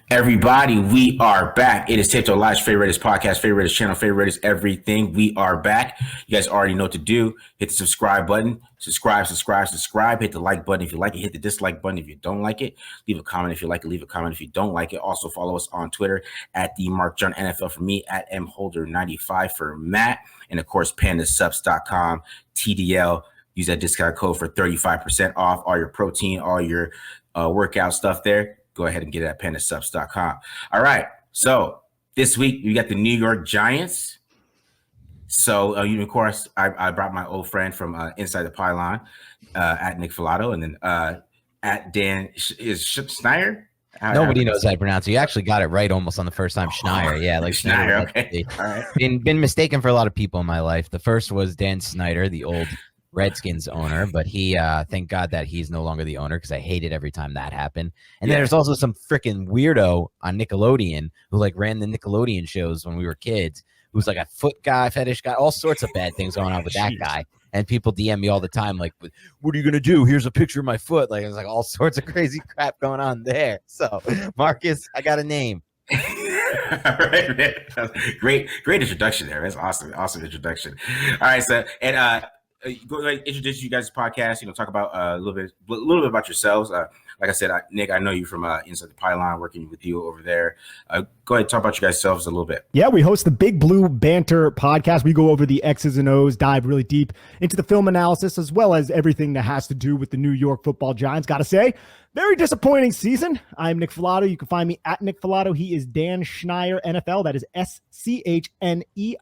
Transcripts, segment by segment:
Everybody, we are back. It is Taped to Live's Favorite podcast, favorite channel, favorite everything. We are back. You guys already know what to do. Hit the subscribe button. Subscribe. Hit the like button if you like it. Hit the dislike button if you don't like it. Leave a comment if you like it. Leave a comment if you don't like it. Also follow us on Twitter at the Mark John NFL for me, at mholder95 for Matt, and of course pandasubs.com TDL. Use that discount code for 35% off all your protein, all your workout stuff there. Go ahead and get it at pandasubs.com. All right. So this week you got the New York Giants. So of course, I brought my old friend from Inside the Pylon at Nick Filato, and then at Dan is Schneier. Nobody knows how to pronounce it. You actually got it right almost on the first time. Schneier. Yeah, like Schneier. Okay. All right. Been mistaken for a lot of people in my life. The first was Dan Snyder, the old Redskins owner, but he thank God that he's no longer the owner, because I hated every time that happened. And then there's also some freaking weirdo on Nickelodeon who like ran the Nickelodeon shows when we were kids, who's like a foot guy, fetish guy, all sorts of bad things going on with that guy. And people DM me all the time like, what are you gonna do? Here's a picture of my foot. Like, it's like all sorts of crazy crap going on there. So Marcus, I got a name. All right, man. Great introduction there. That's awesome introduction. All right, so and go ahead, introduce you guys to the podcast. Talk about a little bit about yourselves. Like I said, Nick, I know you from Inside the Pylon, working with you over there. Go ahead, talk about you guys selves a little bit. Yeah, we host the Big Blue Banter podcast. We go over the X's and O's, dive really deep into the film analysis, as well as everything that has to do with the New York Football Giants. Got to say, very disappointing season. I'm Nick Filato. You can find me at Nick Filato. He is Dan Schneier NFL. That is SCHNEIER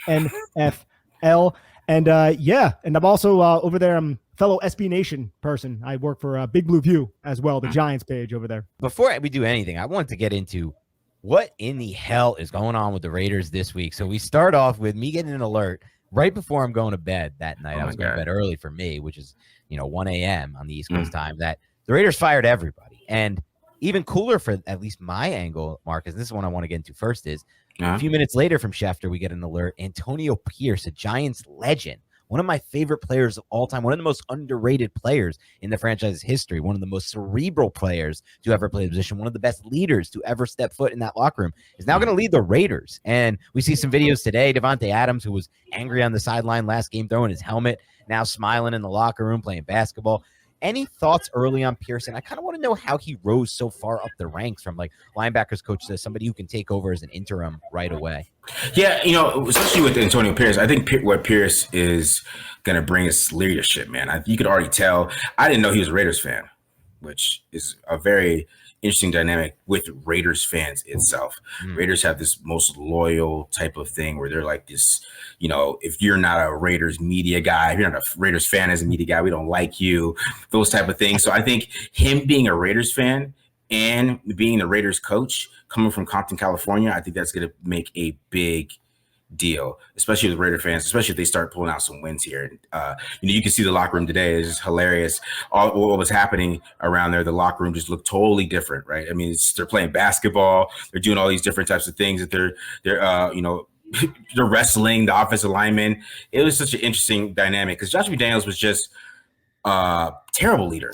NFL. And and I'm also over there. I'm a fellow SB Nation person. I work for Big Blue View as well, the Giants page over there. Before we do anything, I wanted to get into what in the hell is going on with the Raiders this week. So we start off with me getting an alert right before I'm going to bed that night. I was going to bed early for me, which is 1 a.m. on the East Coast time, that the Raiders fired everybody. And even cooler for at least my angle, Marcus, this is one I want to get into first, is a few minutes later from Schefter, we get an alert. Antonio Pierce, a Giants legend, one of my favorite players of all time, one of the most underrated players in the franchise's history, one of the most cerebral players to ever play the position, one of the best leaders to ever step foot in that locker room, is now going to lead the Raiders. And we see some videos today. Devontae Adams, who was angry on the sideline last game, throwing his helmet, now smiling in the locker room, playing basketball. Any thoughts early on Pearson? I kind of want to know how he rose so far up the ranks from like linebackers coach to somebody who can take over as an interim right away. Yeah, especially with Antonio Pierce, I think what Pierce is going to bring is leadership, man. You could already tell. I didn't know he was a Raiders fan, which is a very interesting dynamic with Raiders fans itself. Raiders have this most loyal type of thing where they're like this, if you're not a Raiders media guy, if you're not a Raiders fan as a media guy, we don't like you, those type of things. So I think him being a Raiders fan and being the Raiders coach coming from Compton, California, I think that's going to make a big deal, especially with Raider fans, especially if they start pulling out some wins here. You can see the locker room today. It's just hilarious. All what was happening around there, the locker room just looked totally different, right? I mean, they're playing basketball, they're doing all these different types of things that they're they're wrestling, the offensive linemen. It was such an interesting dynamic because Josh McDaniels was just a terrible leader.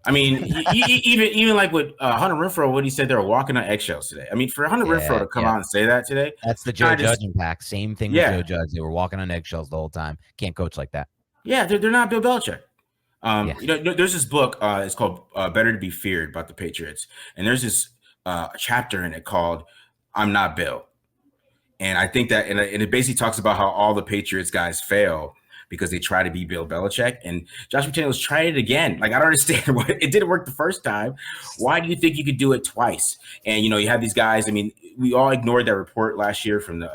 I mean, even like with Hunter Renfrow, what he said, they were walking on eggshells today. I mean, for Hunter Renfrow to come out and say that today. That's the Joe Judge impact. Same thing with Joe Judge. They were walking on eggshells the whole time. Can't coach like that. Yeah, they're not Bill Belichick. There's this book. It's called Better to Be Feared about the Patriots. And there's this chapter in it called I'm Not Bill. And I think that, and it basically talks about how all the Patriots guys fail because they try to be Bill Belichick. And Josh McDaniels tried it again. Like, I don't understand why it didn't work the first time. Why do you think you could do it twice? And, you have these guys. I mean, we all ignored that report last year from they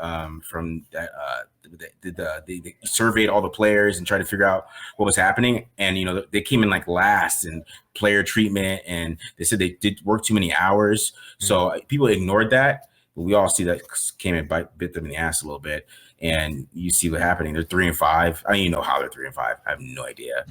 surveyed all the players and tried to figure out what was happening. And, they came in like last in player treatment. And they said they did work too many hours. So people ignored that. But we all see that came and bit them in the ass a little bit. And you see what's happening. They're 3-5. I mean, how they're 3-5. I have no idea.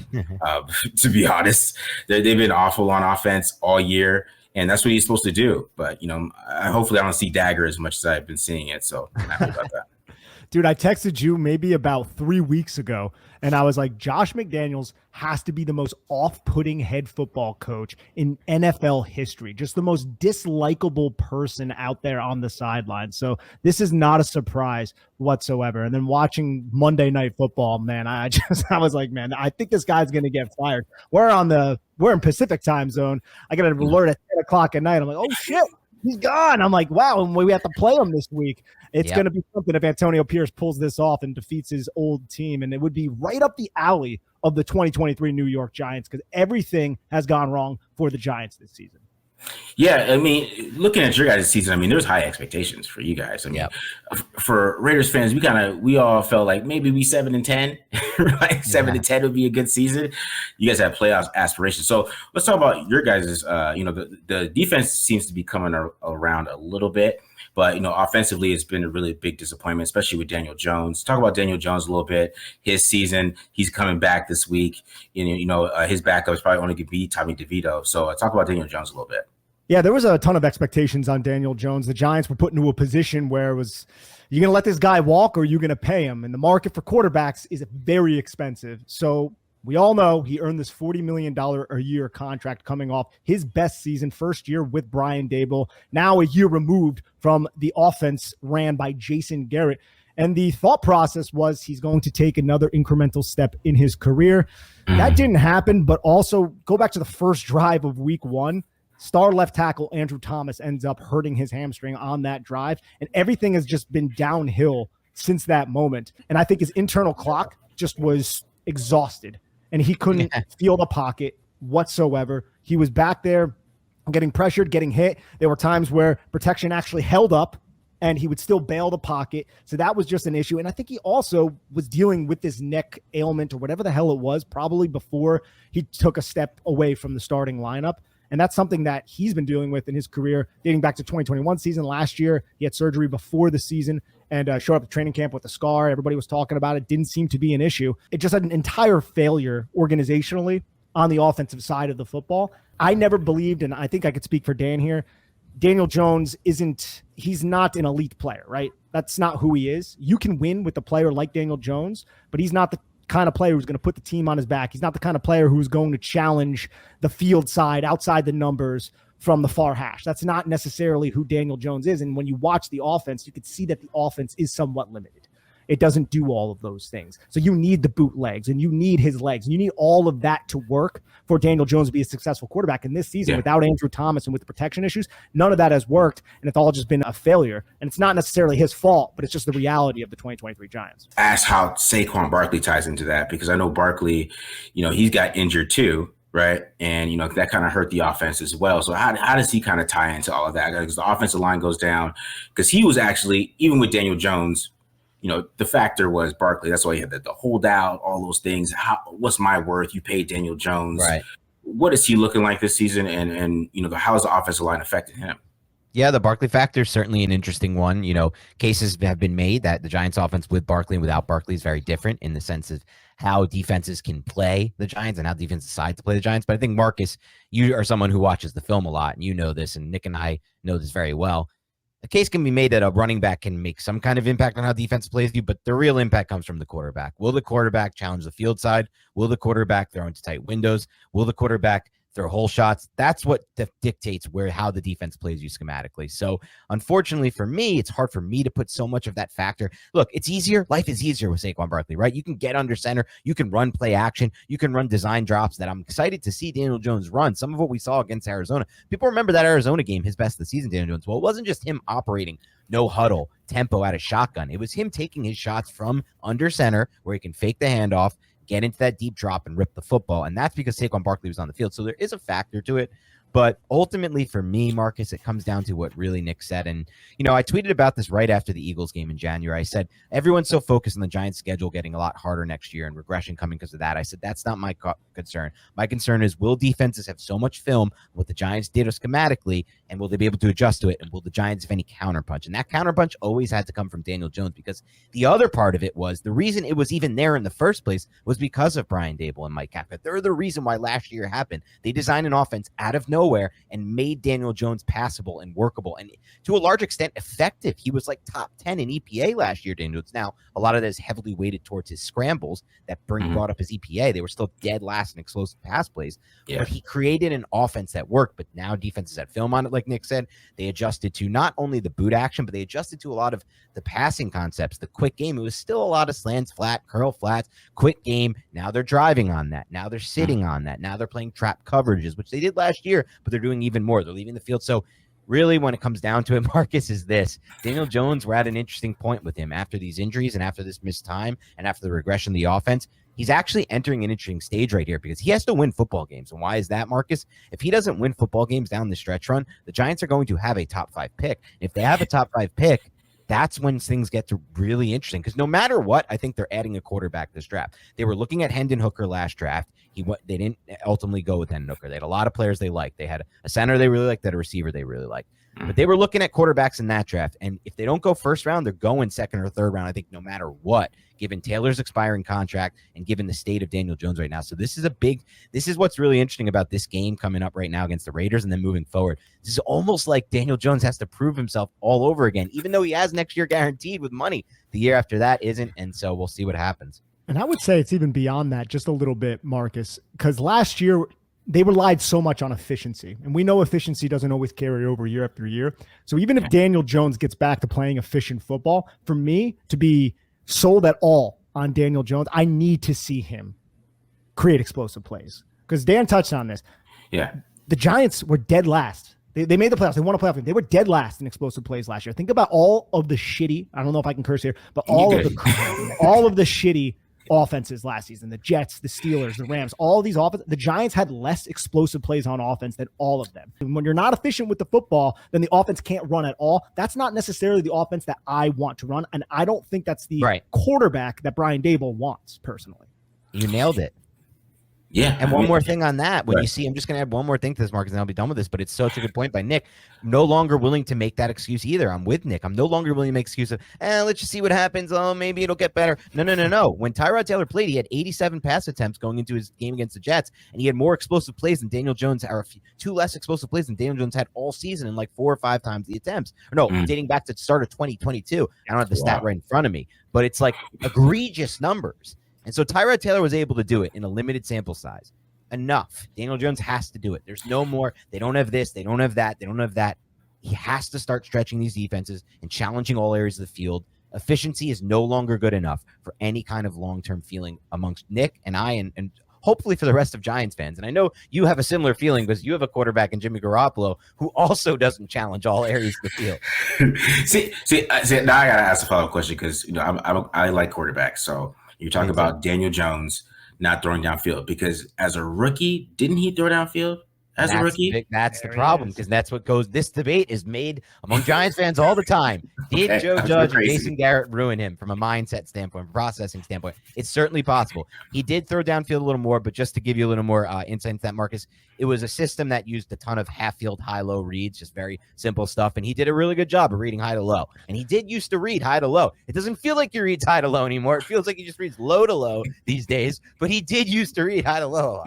To be honest, they've been awful on offense all year, and that's what he's supposed to do. But hopefully, I don't see Dagger as much as I've been seeing it. So I'm happy about that. Dude, I texted you maybe about 3 weeks ago, And I was like, Josh McDaniels has to be the most off-putting head football coach in NFL history, just the most dislikable person out there on the sideline. So this is not a surprise whatsoever. And then watching Monday Night Football, man, I was like, man, I think this guy's going to get fired. We're in Pacific time zone. I got an alert at 10 o'clock at night. I'm like, oh shit, he's gone. I'm like, wow, and we have to play him this week. It's going to be something if Antonio Pierce pulls this off and defeats his old team. And it would be right up the alley of the 2023 New York Giants, because everything has gone wrong for the Giants this season. Yeah, I mean, looking at your guys' season, I mean, there's high expectations for you guys. I mean, for Raiders fans, we all felt like maybe we 7-10, right? 7-10 would be a good season. You guys have playoff aspirations. So let's talk about your guys'. The defense seems to be coming around a little bit. But, offensively, it's been a really big disappointment, especially with Daniel Jones. Talk about Daniel Jones a little bit. His season, he's coming back this week. His backup is probably only going to be Tommy DeVito. So talk about Daniel Jones a little bit. Yeah, there was a ton of expectations on Daniel Jones. The Giants were put into a position where it was, you going to let this guy walk or are you going to pay him? And the market for quarterbacks is very expensive. So we all know he earned this $40 million a year contract coming off his best season, first year with Brian Daboll, now a year removed from the offense ran by Jason Garrett. And the thought process was he's going to take another incremental step in his career. That didn't happen, but also go back to the first drive of week one. Star left tackle Andrew Thomas ends up hurting his hamstring on that drive, and everything has just been downhill since that moment. And I think his internal clock just was exhausted. And he couldn't feel the pocket whatsoever. He was back there getting pressured, getting hit. There were times where protection actually held up and he would still bail the pocket. So that was just an issue. And I think he also was dealing with this neck ailment or whatever the hell it was, probably before he took a step away from the starting lineup. And that's something that he's been dealing with in his career, dating back to 2021 season. Last year, he had surgery before the season and showed up at training camp with a scar. Everybody was talking about it. Didn't seem to be an issue. It just had an entire failure organizationally on the offensive side of the football. I never believed, and I think I could speak for Dan here, Daniel Jones he's not an elite player, right? That's not who he is. You can win with a player like Daniel Jones, but he's not the kind of player who's going to put the team on his back. He's not the kind of player who's going to challenge the field side outside the numbers from the far hash. That's not necessarily who Daniel Jones is. And when you watch the offense, you can see that the offense is somewhat limited. It doesn't do all of those things. So you need the bootlegs and you need his legs and you need all of that to work for Daniel Jones to be a successful quarterback. And this season, without Andrew Thomas and with the protection issues, none of that has worked. And it's all just been a failure. And it's not necessarily his fault, but it's just the reality of the 2023 Giants. Ask how Saquon Barkley ties into that, because I know Barkley, he's got injured too. Right. And, that kind of hurt the offense as well. So how does he kind of tie into all of that? Because the offensive line goes down, because he was actually, even with Daniel Jones, the factor was Barkley. That's why he had the holdout, all those things. What's my worth? You paid Daniel Jones. Right. What is he looking like this season? And how is the offensive line affecting him? Yeah, the Barkley factor is certainly an interesting one. Cases have been made that the Giants offense with Barkley and without Barkley is very different in the sense of how defenses can play the Giants and how defenses decide to play the Giants. But I think, Marcus, you are someone who watches the film a lot, and you know this, and Nick and I know this very well. The case can be made that a running back can make some kind of impact on how defense plays you, but the real impact comes from the quarterback. Will the quarterback challenge the field side? Will the quarterback throw into tight windows? Will the quarterback throw hole shots? That's what dictates how the defense plays you schematically. So unfortunately for me, it's hard for me to put so much of that factor. Look, it's easier. Life is easier with Saquon Barkley, right? You can get under center. You can run play action. You can run design drops that I'm excited to see Daniel Jones run. Some of what we saw against Arizona. People remember that Arizona game, his best of the season, Daniel Jones. Well, it wasn't just him operating no huddle tempo out of shotgun. It was him taking his shots from under center where he can fake the handoff, get into that deep drop and rip the football. And that's because Saquon Barkley was on the field. So there is a factor to it. But ultimately for me, Marcus, it comes down to what really Nick said. And, I tweeted about this right after the Eagles game in January. I said, everyone's so focused on the Giants schedule getting a lot harder next year and regression coming because of that. I said, that's not my concern. My concern is, will defenses have so much film, what the Giants did schematically, and will they be able to adjust to it? And will the Giants have any counterpunch? And that counterpunch always had to come from Daniel Jones, because the other part of it was the reason it was even there in the first place was because of Brian Daboll and Mike Kafka. They're the reason why last year happened. They designed an offense out of nowhere nowhere and made Daniel Jones passable and workable and to a large extent effective. He was like top 10 in EPA last year, Daniel Jones. Now, a lot of that is heavily weighted towards his scrambles that brought up his EPA. They were still dead last in explosive pass plays, but he created an offense that worked. But now defenses had film on it, like Nick said. They adjusted to not only the boot action, but they adjusted to a lot of the passing concepts, the quick game. It was still a lot of slants, flat, curl flats, quick game. Now they're driving on that. Now they're sitting on that. Now they're playing trap coverages, which they did last year, but they're doing even more. They're leaving the field. So really, when it comes down to it, Marcus, is this. Daniel Jones, we're at an interesting point with him after these injuries and after this missed time and after the regression of the offense. He's actually entering an interesting stage right here because he has to win football games. And why is that, Marcus? If he doesn't win football games down the stretch run, the Giants are going to have a top 5 pick. If they have a top 5 pick, that's when things get to really interesting because no matter what, I think they're adding a quarterback this draft. They were looking at Hendon Hooker last draft. They didn't ultimately go with Hendon Hooker. They had a lot of players they liked. They had a center they really liked, they had a receiver they really liked. But they were looking at quarterbacks in that draft. And if they don't go first round, they're going second or third round, I think, no matter what, given Taylor's expiring contract and given the state of Daniel Jones right now. So this is what's really interesting about this game coming up right now against the Raiders and then moving forward. This is almost like Daniel Jones has to prove himself all over again, even though he has next year guaranteed with money. The year after that isn't. And so we'll see what happens. And I would say it's even beyond that just a little bit, Marcus, because last year they relied so much on efficiency. And we know efficiency doesn't always carry over year after year. So even if Daniel Jones gets back to playing efficient football, for me to be sold at all on Daniel Jones, I need to see him create explosive plays. Because Dan touched on this. Yeah. The Giants were dead last. They made the playoffs. They won a playoff game. They were dead last in explosive plays last year. Think about all of the shitty, I don't know if I can curse here, but all of the shitty offenses last season, the Jets, the Steelers, the Rams, all these offenses, the Giants had less explosive plays on offense than all of them. And when you're not efficient with the football, then the offense can't run at all. That's not necessarily the offense that I want to run. And I don't think that's the quarterback that Brian Daboll wants personally. You nailed it. Yeah. And one more thing on that. When you see, I'm just going to add one more thing to this, Marcus, and I'll be done with this, but it's such a good point by Nick. No longer willing to make that excuse either. I'm with Nick. I'm no longer willing to make excuse of, let's just see what happens. Oh, maybe it'll get better. No. When Tyrod Taylor played, he had 87 pass attempts going into his game against the Jets, and he had more explosive plays than Daniel Jones, or 2 less explosive plays than Daniel Jones had all season in like 4 or 5 times the attempts. Dating back to the start of 2022. I don't have the stat right in front of me, but it's like egregious numbers. And so Tyrod Taylor was able to do it in a limited sample size. Enough. Daniel Jones has to do it. There's no more. They don't have this. They don't have that. They don't have that. He has to start stretching these defenses and challenging all areas of the field. Efficiency is no longer good enough for any kind of long-term feeling amongst Nick and I and hopefully for the rest of Giants fans. And I know you have a similar feeling because you have a quarterback in Jimmy Garoppolo who also doesn't challenge all areas of the field. see, now I got to ask a follow-up question because I like quarterbacks. So you're talking about Daniel Jones not throwing downfield because as a rookie, didn't he throw downfield as a rookie? That's the problem because that's what goes. This debate is made among Giants fans all the time. Did Joe Judge and Jason Garrett ruin him from a mindset standpoint, processing standpoint? It's certainly possible. He did throw downfield a little more, but just to give you a little more insight into that, Marcus, it was a system that used a ton of half-field high-low reads, just very simple stuff, and he did a really good job of reading high to low. And he did used to read high to low. It doesn't feel like he reads high to low anymore. It feels like he just reads low to low these days, but he did used to read high to low.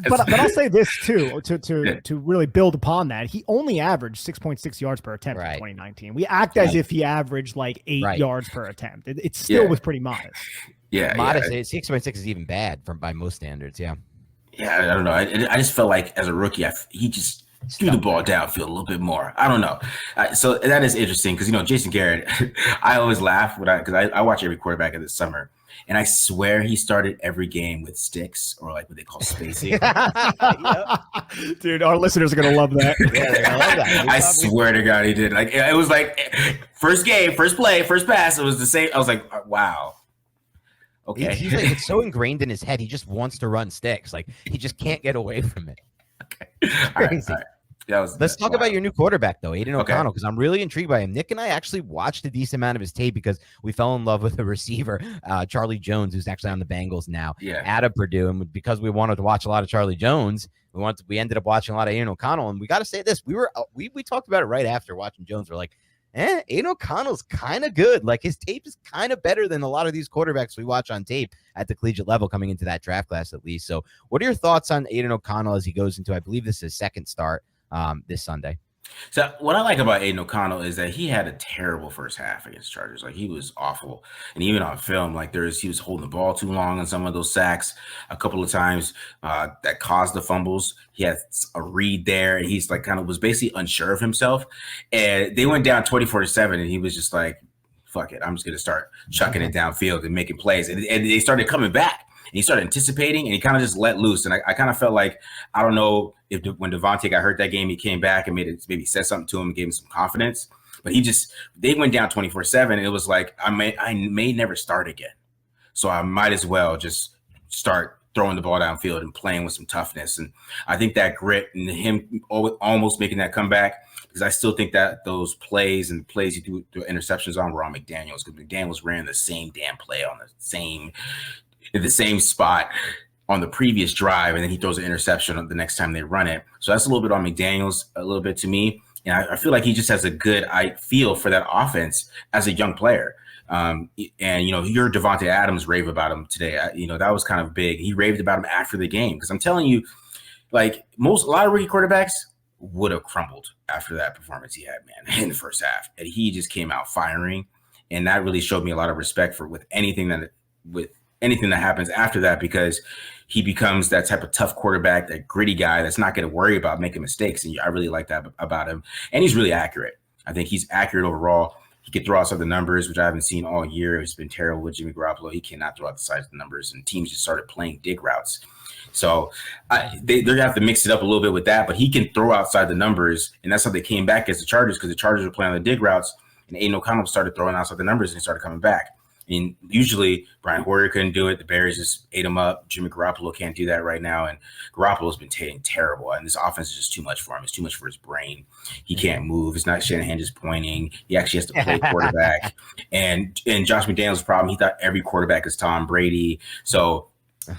But I'll say this too, to really build upon that. He only averaged 6.6 yards per attempt in 2019. We act as if he averaged like 8 yards per attempt. It still was pretty modest. Yeah, modest. 6.6 is even bad by most standards. Yeah. Yeah, I don't know. I just felt like as a rookie, he just threw the ball downfield a little bit more. I don't know. So that is interesting because, Jason Garrett, I always laugh because I watch every quarterback of this summer. And I swear he started every game with sticks or like what they call spacing. Dude, our listeners are going to love that. Yeah, they're going to love that. I swear to God he did. Like it was like first game, first play, first pass. It was the same. I was like, wow. Okay. He's like, it's so ingrained in his head. He just wants to run sticks. Like he just can't get away from it. Okay. All right. Let's talk about your new quarterback, though, Aidan O'Connell, because I'm really intrigued by him. Nick and I actually watched a decent amount of his tape because we fell in love with the receiver, Charlie Jones, who's actually on the Bengals now, out of Purdue. And because we wanted to watch a lot of Charlie Jones, we ended up watching a lot of Aidan O'Connell. And we got to say this. We talked about it right after watching Jones. We're like, Aidan O'Connell's kind of good. Like, his tape is kind of better than a lot of these quarterbacks we watch on tape at the collegiate level coming into that draft class, at least. So what are your thoughts on Aidan O'Connell as he goes into, I believe this is his second start this Sunday? So what I like about Aidan O'Connell is that he had a terrible first half against Chargers. Like, he was awful. And even on film, like, he was holding the ball too long on some of those sacks a couple of times that caused the fumbles. He had a read there, and he's like kind of was basically unsure of himself. And they went down 24-7, and he was just like, fuck it, I'm just going to start chucking it downfield and making plays. And they started coming back. And he started anticipating, and he kind of just let loose. And I kind of felt like, I don't know if when Devontae got hurt that game, he came back and maybe said something to him and gave him some confidence. But they went down 24-7, and it was like, I may never start again. So I might as well just start throwing the ball downfield and playing with some toughness. And I think that grit and him almost making that comeback, because I still think that those plays and plays you do the interceptions on were on McDaniels, because McDaniels ran the same damn play in the same spot on the previous drive, and then he throws an interception the next time they run it. So that's a little bit on McDaniels, a little bit to me. And I feel like he just has a good feel for that offense as a young player. And, you know, you heard Devontae Adams rave about him today. That was kind of big. He raved about him after the game, because I'm telling you, like, a lot of rookie quarterbacks would have crumbled after that performance he had, man, in the first half. And he just came out firing. And that really showed me a lot of respect with anything that happens after that, because he becomes that type of tough quarterback, that gritty guy that's not going to worry about making mistakes. And I really like that about him. And he's really accurate. I think he's accurate overall. He could throw out some of the numbers, which I haven't seen all year. It's been terrible with Jimmy Garoppolo. He cannot throw out the size of the numbers, and teams just started playing dig routes. So they're going to have to mix it up a little bit with that, but he can throw outside the numbers. And that's how they came back as the Chargers, because the Chargers were playing on the dig routes, and Aidan O'Connell started throwing outside the numbers and he started coming back. And usually Brian Hoyer couldn't do it. The Bears just ate him up. Jimmy Garoppolo can't do that right now. And Garoppolo's been terrible. And this offense is just too much for him. It's too much for his brain. He can't move. It's not Shanahan just pointing. He actually has to play quarterback. And Josh McDaniels' problem, he thought every quarterback is Tom Brady. So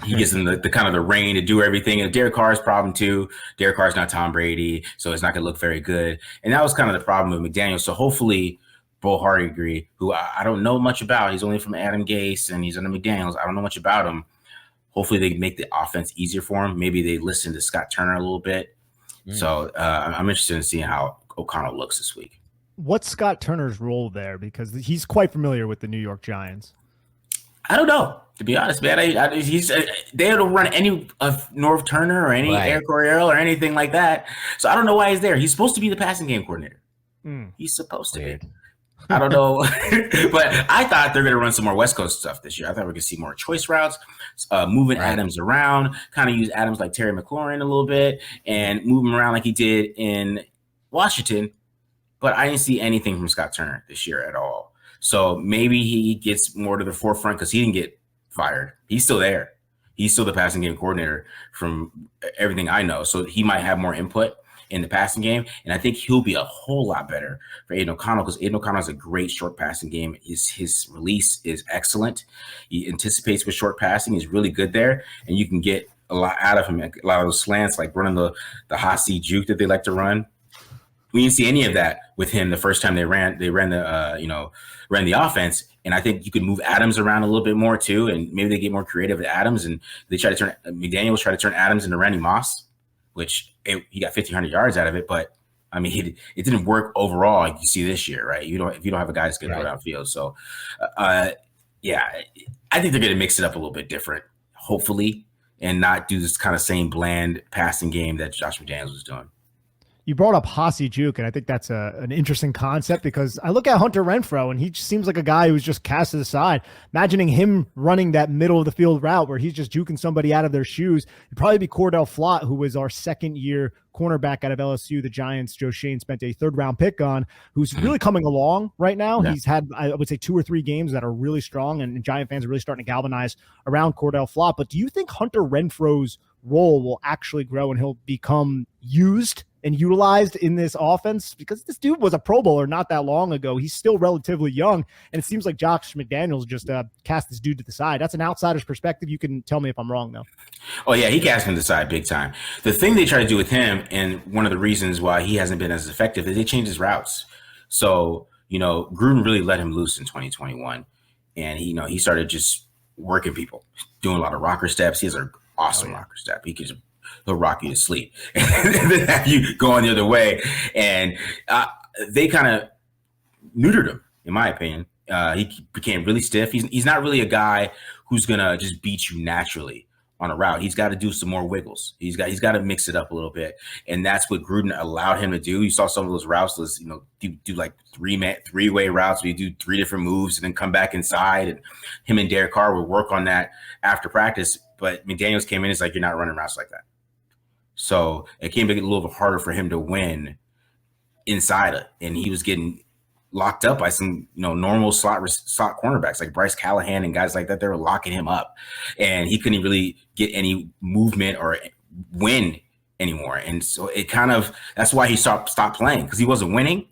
he gives them the kind of the reign to do everything. And Derek Carr's problem too. Derek Carr's not Tom Brady, so it's not going to look very good. And that was kind of the problem with McDaniels. So hopefully Bo Hargree, who I don't know much about. He's only from Adam Gase, and he's under McDaniels. I don't know much about him. Hopefully they make the offense easier for him. Maybe they listen to Scott Turner a little bit. So I'm interested in seeing how O'Connell looks this week. What's Scott Turner's role there? Because he's quite familiar with the New York Giants. I don't know, to be honest, man. They don't run any of Norv Turner or any Eric Coryell or anything like that. So I don't know why he's there. He's supposed to be the passing game coordinator. He's supposed to be. I don't know, but I thought they're going to run some more West Coast stuff this year. I thought we could see more choice routes, moving Adams around, kind of use Adams like Terry McLaurin a little bit, and move him around like he did in Washington. But I didn't see anything from Scott Turner this year at all. So maybe he gets more to the forefront because he didn't get fired. He's still there. He's still the passing game coordinator from everything I know. So he might have more input in the passing game, and I think he'll be a whole lot better for Aidan O'Connell, because Aidan O'Connell has a great short passing game. His release is excellent. He anticipates with short passing. He's really good there, and you can get a lot out of him. A lot of those slants, like running the hot seat juke that they like to run. We didn't see any of that with him the first time they ran the offense. And I think you could move Adams around a little bit more too, and maybe they get more creative with Adams, and they try to turn McDaniels try to turn Adams into Randy Moss, which he got 1,500 yards out of it, but I mean, it didn't work overall like you see this year, right? If you don't have a guy that's going to go downfield. So, I think they're going to mix it up a little bit different, hopefully, and not do this kind of same bland passing game that Josh McDaniels was doing. You brought up Hasi Juke, and I think that's an interesting concept, because I look at Hunter Renfrow, and he just seems like a guy who's just cast aside. Imagining him running that middle of the field route where he's just juking somebody out of their shoes. It'd probably be Cordell Flott, who was our second-year cornerback out of LSU. The Giants, Joe Shane spent a third-round pick on, who's really coming along right now. Yeah. He's had, I would say, 2 or 3 games that are really strong, and Giant fans are really starting to galvanize around Cordell Flott. But do you think Hunter Renfrow's role will actually grow and he'll become used and utilized in this offense? Because this dude was a Pro Bowler not that long ago. He's still relatively young, and it seems like Josh McDaniels just cast this dude to the side. That's an outsider's perspective. You can tell me if I'm wrong, though. Oh, yeah, he cast him to the side big time. The thing they try to do with him, and one of the reasons why he hasn't been as effective, is they changed his routes. So Gruden really let him loose in 2021, and he started just working people, doing a lot of rocker steps. He has an awesome rocker step. He'll rock you to sleep and then have you going the other way. And they kind of neutered him, in my opinion. He became really stiff. He's not really a guy who's gonna just beat you naturally on a route. He's got to do some more wiggles. He's got to mix it up a little bit, and that's what Gruden allowed him to do. You saw some of those routes, do like three-way routes where you do 3 different moves and then come back inside. And him and Derek Carr would work on that after practice. But McDaniels came in, it's like, you're not running routes like that. So it came to get a little bit harder for him to win inside it, and he was getting locked up by some, normal slot cornerbacks like Bryce Callahan and guys like that. They were locking him up, and he couldn't really get any movement or win anymore. And so that's why he stopped playing, because he wasn't winning.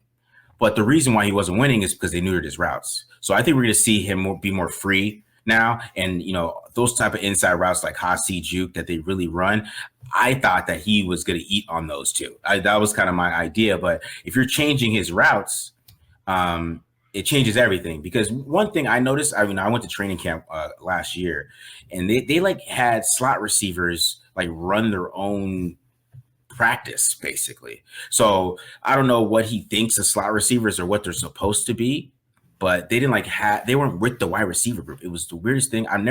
But the reason why he wasn't winning is because they neutered his routes. So I think we're going to see him be more free now. And, those type of inside routes like hot seat juke that they really run, I thought that he was going to eat on those too. That was kind of my idea. But if you're changing his routes, it changes everything. Because one thing I noticed, I went to training camp last year, and they like had slot receivers like run their own practice basically. So I don't know what he thinks of slot receivers or what they're supposed to be, but they didn't they weren't with the wide receiver group. It was the weirdest thing. I've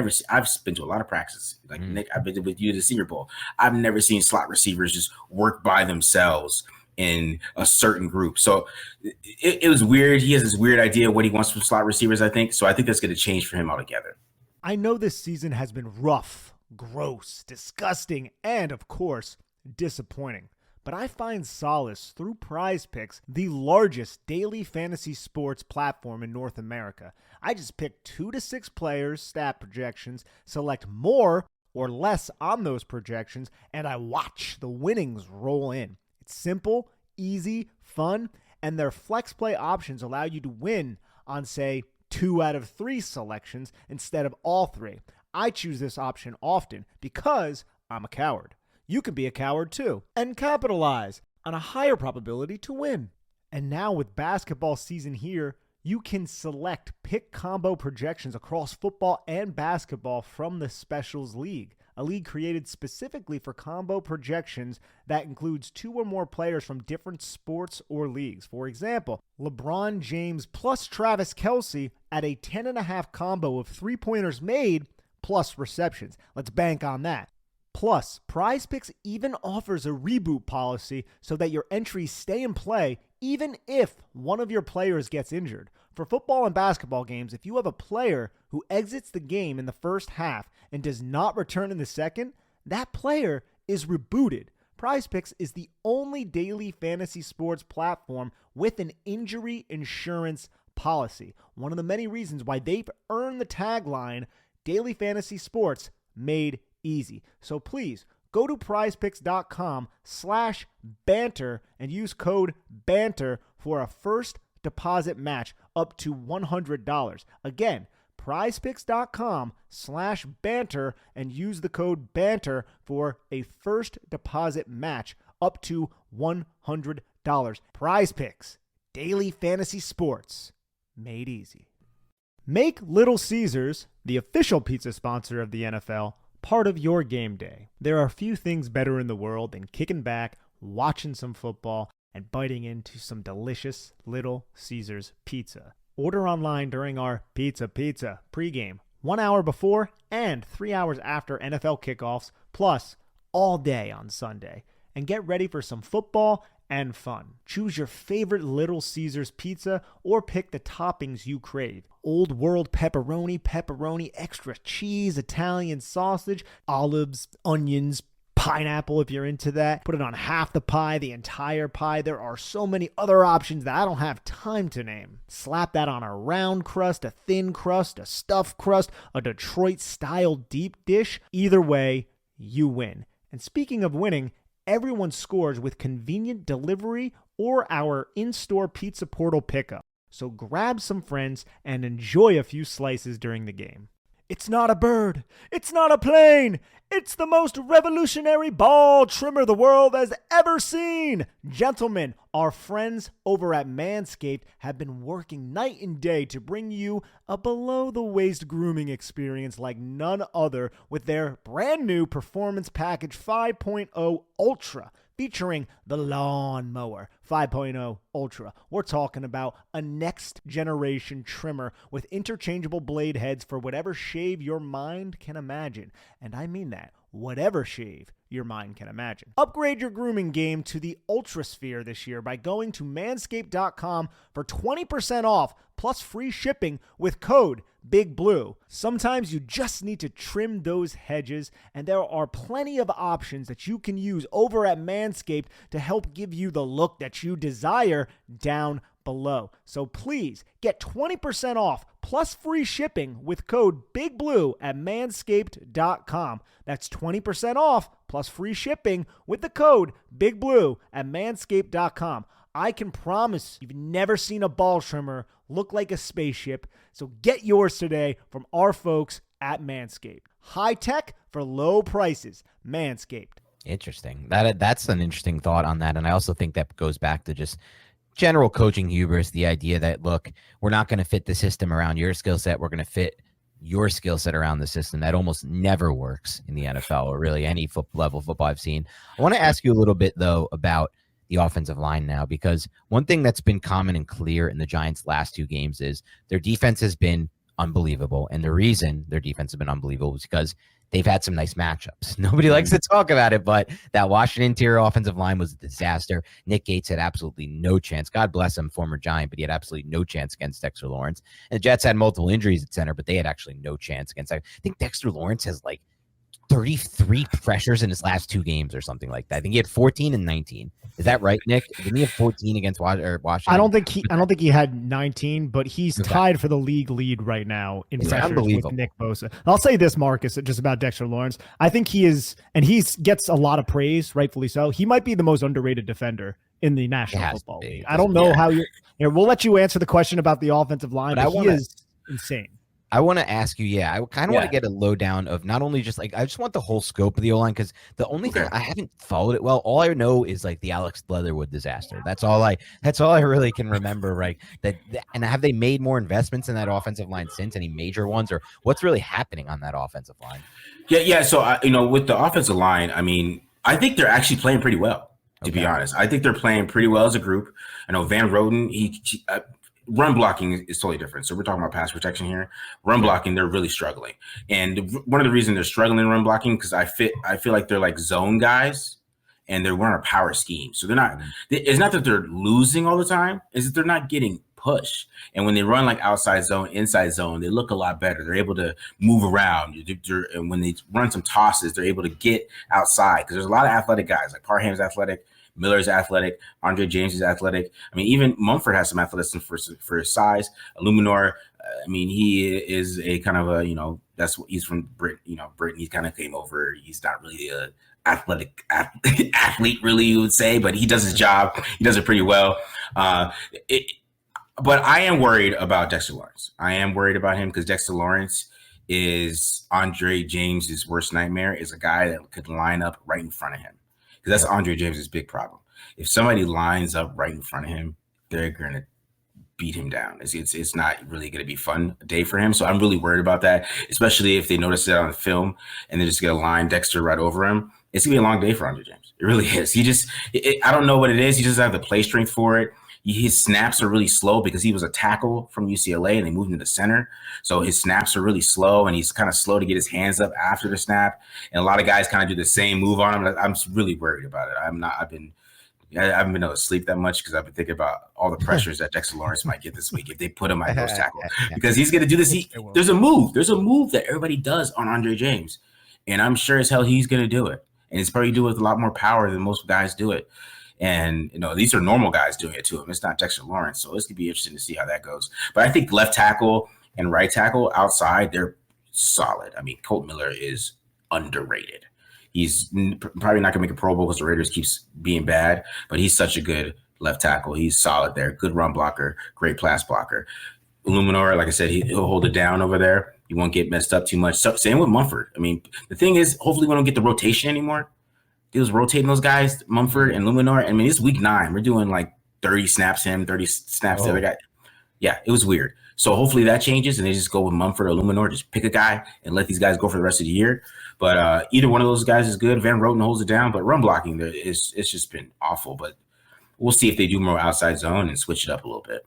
been to a lot of practices. Like Nick, I've been with you to the Senior Bowl. I've never seen slot receivers just work by themselves in a certain group. So it was weird. He has this weird idea of what he wants from slot receivers, I think. So I think that's going to change for him altogether. I know this season has been rough, gross, disgusting, and of course, disappointing. But I find solace through Prize Picks, the largest daily fantasy sports platform in North America. I just pick 2 to 6 players, stat projections, select more or less on those projections, and I watch the winnings roll in. It's simple, easy, fun, and their flex play options allow you to win on, say, 2 out of 3 selections instead of all 3. I choose this option often because I'm a coward. You can be a coward too and capitalize on a higher probability to win. And now with basketball season here, you can select pick combo projections across football and basketball from the Specials League, a league created specifically for combo projections that includes 2 or more players from different sports or leagues. For example, LeBron James plus Travis Kelce at a 10.5 combo of 3-pointers made plus receptions. Let's bank on that. Plus, Prize Picks even offers a reboot policy so that your entries stay in play even if one of your players gets injured. For football and basketball games, if you have a player who exits the game in the first half and does not return in the second, that player is rebooted. Prize Picks is the only daily fantasy sports platform with an injury insurance policy. One of the many reasons why they've earned the tagline, Daily Fantasy Sports Made Easy. So please go to prizepicks.com/banter and use code BANTER for a first deposit match up to $100. Again, prizepicks.com/banter and use the code BANTER for a first deposit match up to $100. Prize Picks, daily fantasy sports made easy. Make Little Caesars, the official pizza sponsor of the NFL, part of your game day. There are few things better in the world than kicking back, watching some football, and biting into some delicious Little Caesars pizza. Order online during our Pizza pregame, 1 hour before and 3 hours after NFL kickoffs, plus all day on Sunday. And get ready for some football and fun. Choose your favorite Little Caesars pizza or pick the toppings you crave. Old World pepperoni, extra cheese, Italian sausage, olives, onions, pineapple if you're into that. Put it on half the pie, the entire pie. There are so many other options that I don't have time to name. Slap that on a round crust, a thin crust, a stuffed crust, a Detroit-style deep dish. Either way, you win. And speaking of winning, everyone scores with convenient delivery or our in-store pizza portal pickup. So grab some friends and enjoy a few slices during the game. It's not a bird. It's not a plane. It's the most revolutionary ball trimmer the world has ever seen. Gentlemen, our friends over at Manscaped have been working night and day to bring you a below-the-waist grooming experience like none other with their brand new Performance Package 5.0 Ultra, featuring the Lawn Mower 5.0 Ultra. We're talking about a next-generation trimmer with interchangeable blade heads for whatever shave your mind can imagine. And I mean that, whatever shave your mind can imagine. Upgrade your grooming game to the Ultra Sphere this year by going to manscaped.com for 20% off plus free shipping with code BIGBLUE. Sometimes you just need to trim those hedges, and there are plenty of options that you can use over at Manscaped to help give you the look that you desire down below. So please get 20% off plus free shipping with code BIGBLUE at manscaped.com. That's 20% off plus free shipping with the code BIGBLUE at manscaped.com. I can promise you've never seen a ball trimmer look like a spaceship, so get yours today from our folks at Manscaped. High tech for low prices. Manscaped. Interesting. That's an interesting thought on that, and I also think that goes back to just general coaching hubris, the idea that, look, we're not going to fit the system around your skill set. We're going to fit your skill set around the system. That almost never works in the NFL or really any level football I've seen. I want to ask you a little bit, though, about the offensive line now, because one thing that's been common and clear in the Giants' last two games is their defense has been unbelievable. And the reason their defense has been unbelievable is because they've had some nice matchups. Nobody likes to talk about it, but that Washington interior offensive line was a disaster. Nick Gates had absolutely no chance. God bless him, former Giant, but he had absolutely no chance against Dexter Lawrence. And the Jets had multiple injuries at center, but they had actually no chance against. I think Dexter Lawrence has like 33 pressures in his last two games or something like that. I think he had 14 and 19. Is that right, Nick? Didn't he have 14 against Washington? I don't think he had 19, but he's tied for the league lead right now in pressures with Nick Bosa. I'll say this, Marcus, just about Dexter Lawrence. I think he is, and he gets a lot of praise, rightfully so. He might be the most underrated defender in the National Football League. I don't know how you're. We'll let you answer the question about the offensive line, but he is insane. I want to ask you, I kind of want to get a lowdown of not only just like, I just want the whole scope of the O-line, because the only thing I haven't followed it well. All I know is like the Alex Leatherwood disaster. That's all I really can remember, right? And have they made more investments in that offensive line since, any major ones, or what's really happening on that offensive line? Yeah. So, with the offensive line, I mean, I think they're actually playing pretty well, to be honest. I think they're playing pretty well as a group. I know Van Roten, run blocking is totally different. So we're talking about pass protection here. Run blocking, they're really struggling. And one of the reasons they're struggling in run blocking, because I feel like they're like zone guys and they're running a power scheme. So they're not, it's not that they're losing all the time, it's that they're not getting pushed. And when they run like outside zone, inside zone, they look a lot better. They're able to move around. And when they run some tosses, they're able to get outside, because there's a lot of athletic guys, like Parham's athletic, Miller's athletic, Andre James is athletic. I mean, even Mumford has some athleticism for his size. Illuminor, he is a kind of a, that's what he's from Britain. Britain, he kind of came over. He's not really a athletic athlete, really, you would say, but he does his job. He does it pretty well. But I am worried about Dexter Lawrence. I am worried about him because Dexter Lawrence is Andre James's worst nightmare, is a guy that could line up right in front of him. Because that's Andre James's big problem. If somebody lines up right in front of him, they're going to beat him down. It's not really going to be fun day for him. So I'm really worried about that, especially if they notice it on the film and they just get a line Dexter right over him. It's going to be a long day for Andre James. It really is. I don't know what it is. He doesn't have the play strength for it. His snaps are really slow because he was a tackle from UCLA and they moved him to center. So his snaps are really slow and he's kind of slow to get his hands up after the snap. And a lot of guys kind of do the same move on him. I'm really worried about it. I haven't been able to sleep that much because I've been thinking about all the pressures that Dexter Lawrence might get this week if they put him at nose tackle, because he's going to do this. There's a move that everybody does on Andre James. And I'm sure as hell he's going to do it. And he's probably do it with a lot more power than most guys do it. And, these are normal guys doing it to him. It's not Dexter Lawrence. So it's going to be interesting to see how that goes. But I think left tackle and right tackle outside, they're solid. I mean, Colt Miller is underrated. He's probably not going to make a Pro Bowl because the Raiders keeps being bad, but he's such a good left tackle. He's solid there. Good run blocker, great pass blocker. Illuminor, like I said, he'll hold it down over there. You won't get messed up too much. So, same with Mumford. I mean, the thing is, hopefully we don't get the rotation anymore. He was rotating those guys, Mumford and Luminor. I mean, it's week 9. We're doing like 30 snaps him, 30 snaps the other guy. Yeah, it was weird. So hopefully that changes and they just go with Mumford or Luminor. Just pick a guy and let these guys go for the rest of the year. But either one of those guys is good. Van Roten holds it down, but run blocking, it's just been awful. But we'll see if they do more outside zone and switch it up a little bit.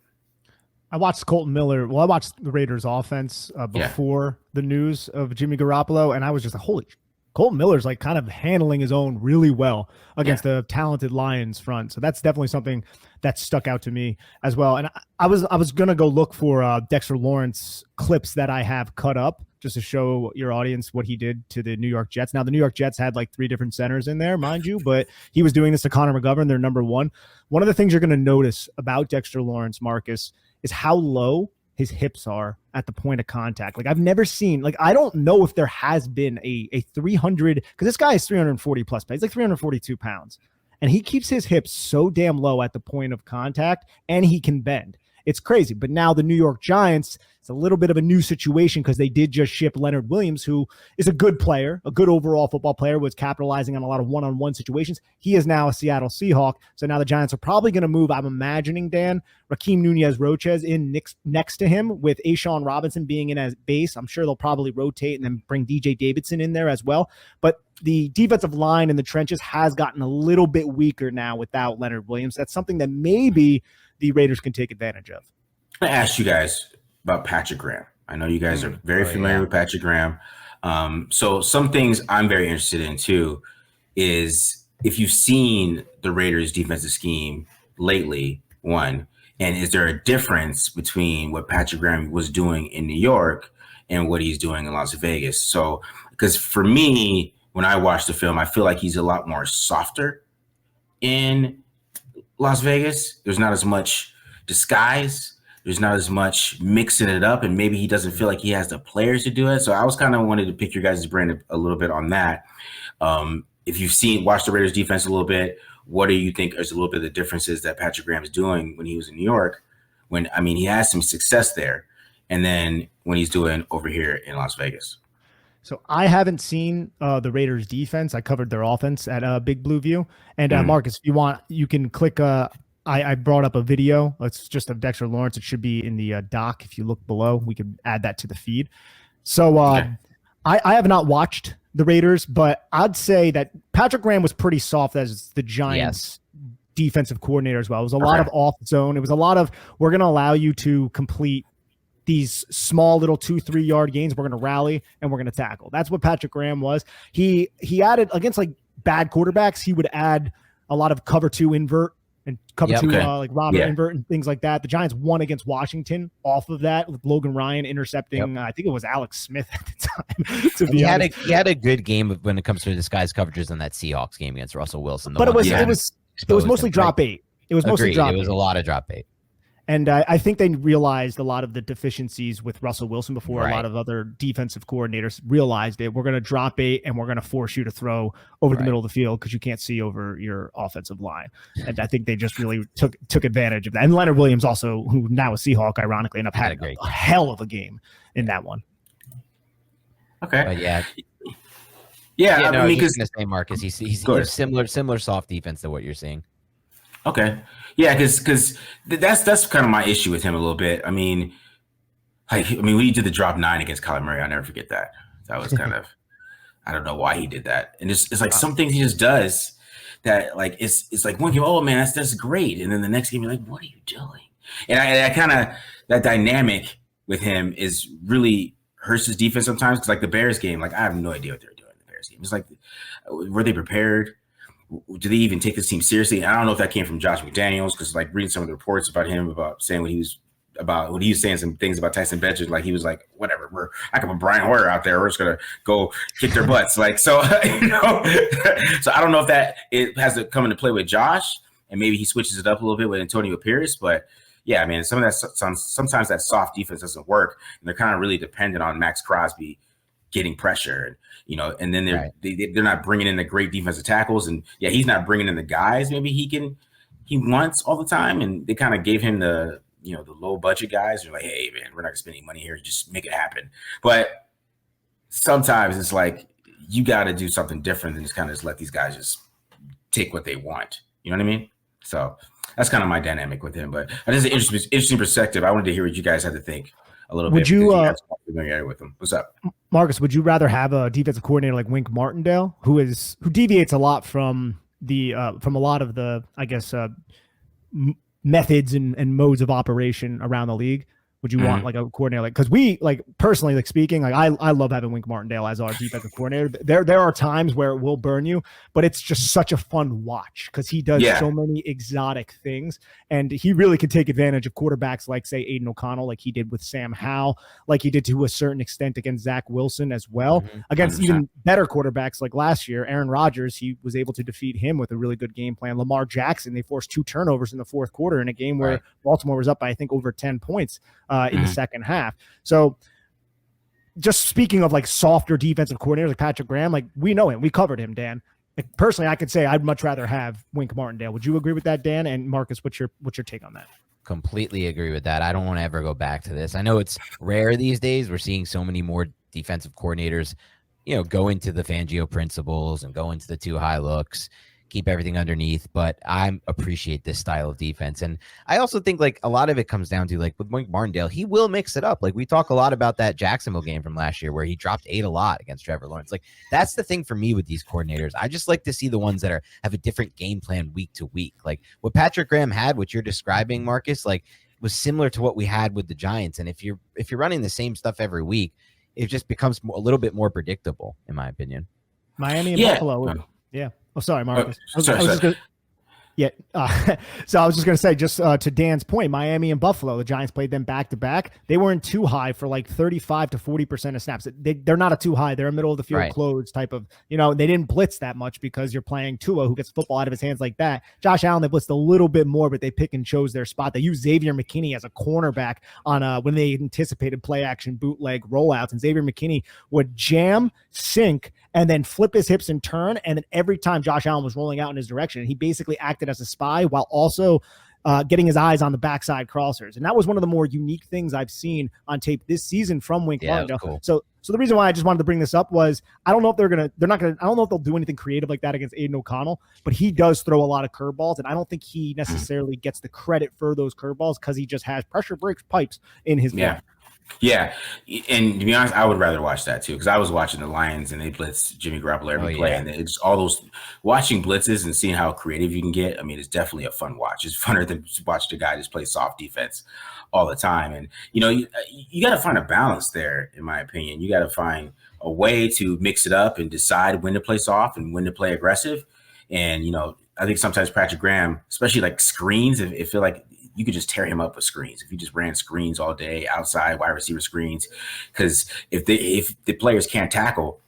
I watched Colton Miller. Well, I watched the Raiders offense before the news of Jimmy Garoppolo, and I was just like, holy, Colton Miller's like kind of handling his own really well against the talented Lions front. So that's definitely something that stuck out to me as well. And I was going to go look for Dexter Lawrence clips that I have cut up just to show your audience what he did to the New York Jets. Now, the New York Jets had like 3 different centers in there, mind you, but he was doing this to Connor McGovern, their number 1. One of the things you're going to notice about Dexter Lawrence, Marcus, is how low his hips are at the point of contact. Like I've never seen, like, I don't know if there has been a 300, because this guy is 340 plus pounds. He's like 342 pounds. And he keeps his hips so damn low at the point of contact, and he can bend. It's crazy. But now the New York Giants, it's a little bit of a new situation because they did just ship Leonard Williams, who is a good player, a good overall football player, was capitalizing on a lot of one-on-one situations. He is now a Seattle Seahawk. So now the Giants are probably going to move, I'm imagining, Dan, Raheem Nunez-Roches in next to him with Ashawn Robinson being in as base. I'm sure they'll probably rotate and then bring DJ Davidson in there as well. But the defensive line in the trenches has gotten a little bit weaker now without Leonard Williams. That's something that maybe the Raiders can take advantage of. I asked you guys about Patrick Graham. I know you guys are very familiar with Patrick Graham. So some things I'm very interested in too is if you've seen the Raiders defensive scheme lately, one, and is there a difference between what Patrick Graham was doing in New York and what he's doing in Las Vegas? So, because for me, when I watch the film, I feel like he's a lot more softer in Las Vegas. There's not as much disguise. There's not as much mixing it up, and maybe he doesn't feel like he has the players to do it. So I was kind of wanted to pick your guys' brain a little bit on that. If you've watched the Raiders defense a little bit, what do you think is a little bit of the differences that Patrick Graham's doing when he was in New York? When, I mean, he has some success there, and then when he's doing over here in Las Vegas. So I haven't seen the Raiders defense. I covered their offense at Big Blue View. And Marcus, if you want, you can click. I brought up a video. It's just of Dexter Lawrence. It should be in the doc. If you look below, we could add that to the feed. So I have not watched the Raiders, but I'd say that Patrick Graham was pretty soft as the Giants defensive coordinator as well. It was a lot of off zone. It was a lot of, we're going to allow you to complete these small little 2-3 yard gains. We're going to rally and we're going to tackle. That's what Patrick Graham was. He added against like bad quarterbacks. He would add a lot of cover 2 invert and cover 2 like Robert invert and things like that. The Giants won against Washington off of that with Logan Ryan intercepting. I think it was Alex Smith at the time. He had a good game when it comes to disguise coverages in that Seahawks game against Russell Wilson. But it was mostly drop 8. It was mostly drop 8. It was a lot of drop 8. And I think they realized a lot of the deficiencies with Russell Wilson before a lot of other defensive coordinators realized it. We're going to drop 8 and we're going to force you to throw over the middle of the field because you can't see over your offensive line. And I think they just really took advantage of that. And Leonard Williams also, who now is Seahawk, ironically enough, had a hell of a game in that one. Okay. But yeah. I mean, because the same Marcus, he's similar soft defense to what you're seeing. Okay. Yeah, because that's kind of my issue with him a little bit. I mean, when he did the drop 9 against Kyler Murray, I'll never forget that. That was kind of, I don't know why he did that. And it's like some things he just does that like it's like one game, oh man, that's great, and then the next game you're like, what are you doing? And I kind of, that dynamic with him is really hurts his defense sometimes. Because like the Bears game, like I have no idea what they're doing in the Bears game. It's like, were they prepared? Do they even take this team seriously? I don't know if that came from Josh McDaniels, because like reading some of the reports about him about saying when he was saying some things about Tyson Bedford, like he was like, whatever, I can put Brian Hoyer out there, we're just gonna go kick their butts. Like, so so I don't know if that it has to come into play with Josh, and maybe he switches it up a little bit with Antonio Pierce. But yeah, I mean, sometimes that soft defense doesn't work, and they're kind of really dependent on Max Crosby getting pressure, and then they're not bringing in the great defensive tackles, and he's not bringing in the guys maybe he wants all the time, and they kind of gave him the the low budget guys are like, hey man, we're not gonna spend any money here, just make it happen. But sometimes it's like you got to do something different than just kind of just let these guys just take what they want. You know what I mean? So that's kind of my dynamic with him. But that is an interesting perspective. I wanted to hear what you guys had to think a little bit. Would you familiarity with him? What's up, Marcus? Would you rather have a defensive coordinator like Wink Martindale, who deviates a lot from a lot of the, I guess, methods and modes of operation around the league? Would you want like a coordinator like, because we like personally like speaking, like I love having Wink Martindale as our defensive coordinator. There are times where it will burn you, but it's just such a fun watch because he does so many exotic things, and he really can take advantage of quarterbacks like say Aidan O'Connell, like he did with Sam Howell, like he did to a certain extent against Zach Wilson as well. Against 100%. Even better quarterbacks like last year, Aaron Rodgers, he was able to defeat him with a really good game plan. Lamar Jackson, they forced 2 turnovers in the fourth quarter in a game where Baltimore was up by I think over 10 points. In the second half. So just speaking of like softer defensive coordinators like Patrick Graham, like we know him, we covered him, Dan. Like, personally, I could say I'd much rather have Wink Martindale. Would you agree with that, Dan? And Marcus, what's your take on that? Completely agree with that. I don't want to ever go back to this. I know it's rare these days. We're seeing so many more defensive coordinators, go into the Fangio principles and go into the 2 high looks, keep everything underneath, but I appreciate this style of defense. And I also think like a lot of it comes down to like with Wink Martindale, he will mix it up. Like we talk a lot about that Jacksonville game from last year where he dropped 8 a lot against Trevor Lawrence. Like that's the thing for me with these coordinators. I just like to see the ones that have a different game plan week to week. Like what Patrick Graham had, what you're describing, Marcus, like was similar to what we had with the Giants. And if you're running the same stuff every week, it just becomes a little bit more predictable, in my opinion. Miami and Buffalo. Yeah. Oh, sorry, Marcus. So I was just going to say, just to Dan's point, Miami and Buffalo, the Giants played them back to back. They weren't too high for like 35 to 40% of snaps. They're not a too high. They're a middle of the field close type of, they didn't blitz that much because you're playing Tua, who gets football out of his hands like that. Josh Allen, they blitzed a little bit more, but they pick and chose their spot. They used Xavier McKinney as a cornerback on when they anticipated play action bootleg rollouts, and Xavier McKinney would jam, sink, and then flip his hips and turn. And then every time Josh Allen was rolling out in his direction, he basically acted as a spy while also getting his eyes on the backside crossers. And that was one of the more unique things I've seen on tape this season from Wink Martindale. Cool. So the reason why I just wanted to bring this up was I don't know if I don't know if they'll do anything creative like that against Aidan O'Connell, but he does throw a lot of curveballs. And I don't think he necessarily gets the credit for those curveballs because he just has pressure breaks pipes in his ball. Yeah, and to be honest, I would rather watch that too because I was watching the Lions and they blitz Jimmy Garoppolo every play, and it's all those watching blitzes and seeing how creative you can get. I mean, it's definitely a fun watch. It's funner than watch the guy just play soft defense all the time. And you got to find a balance there, in my opinion. You got to find a way to mix it up and decide when to play soft and when to play aggressive. And I think sometimes Patrick Graham, especially like screens, it feel like you could just tear him up with screens if you just ran screens all day, outside wide receiver screens. Because if the players can't tackle,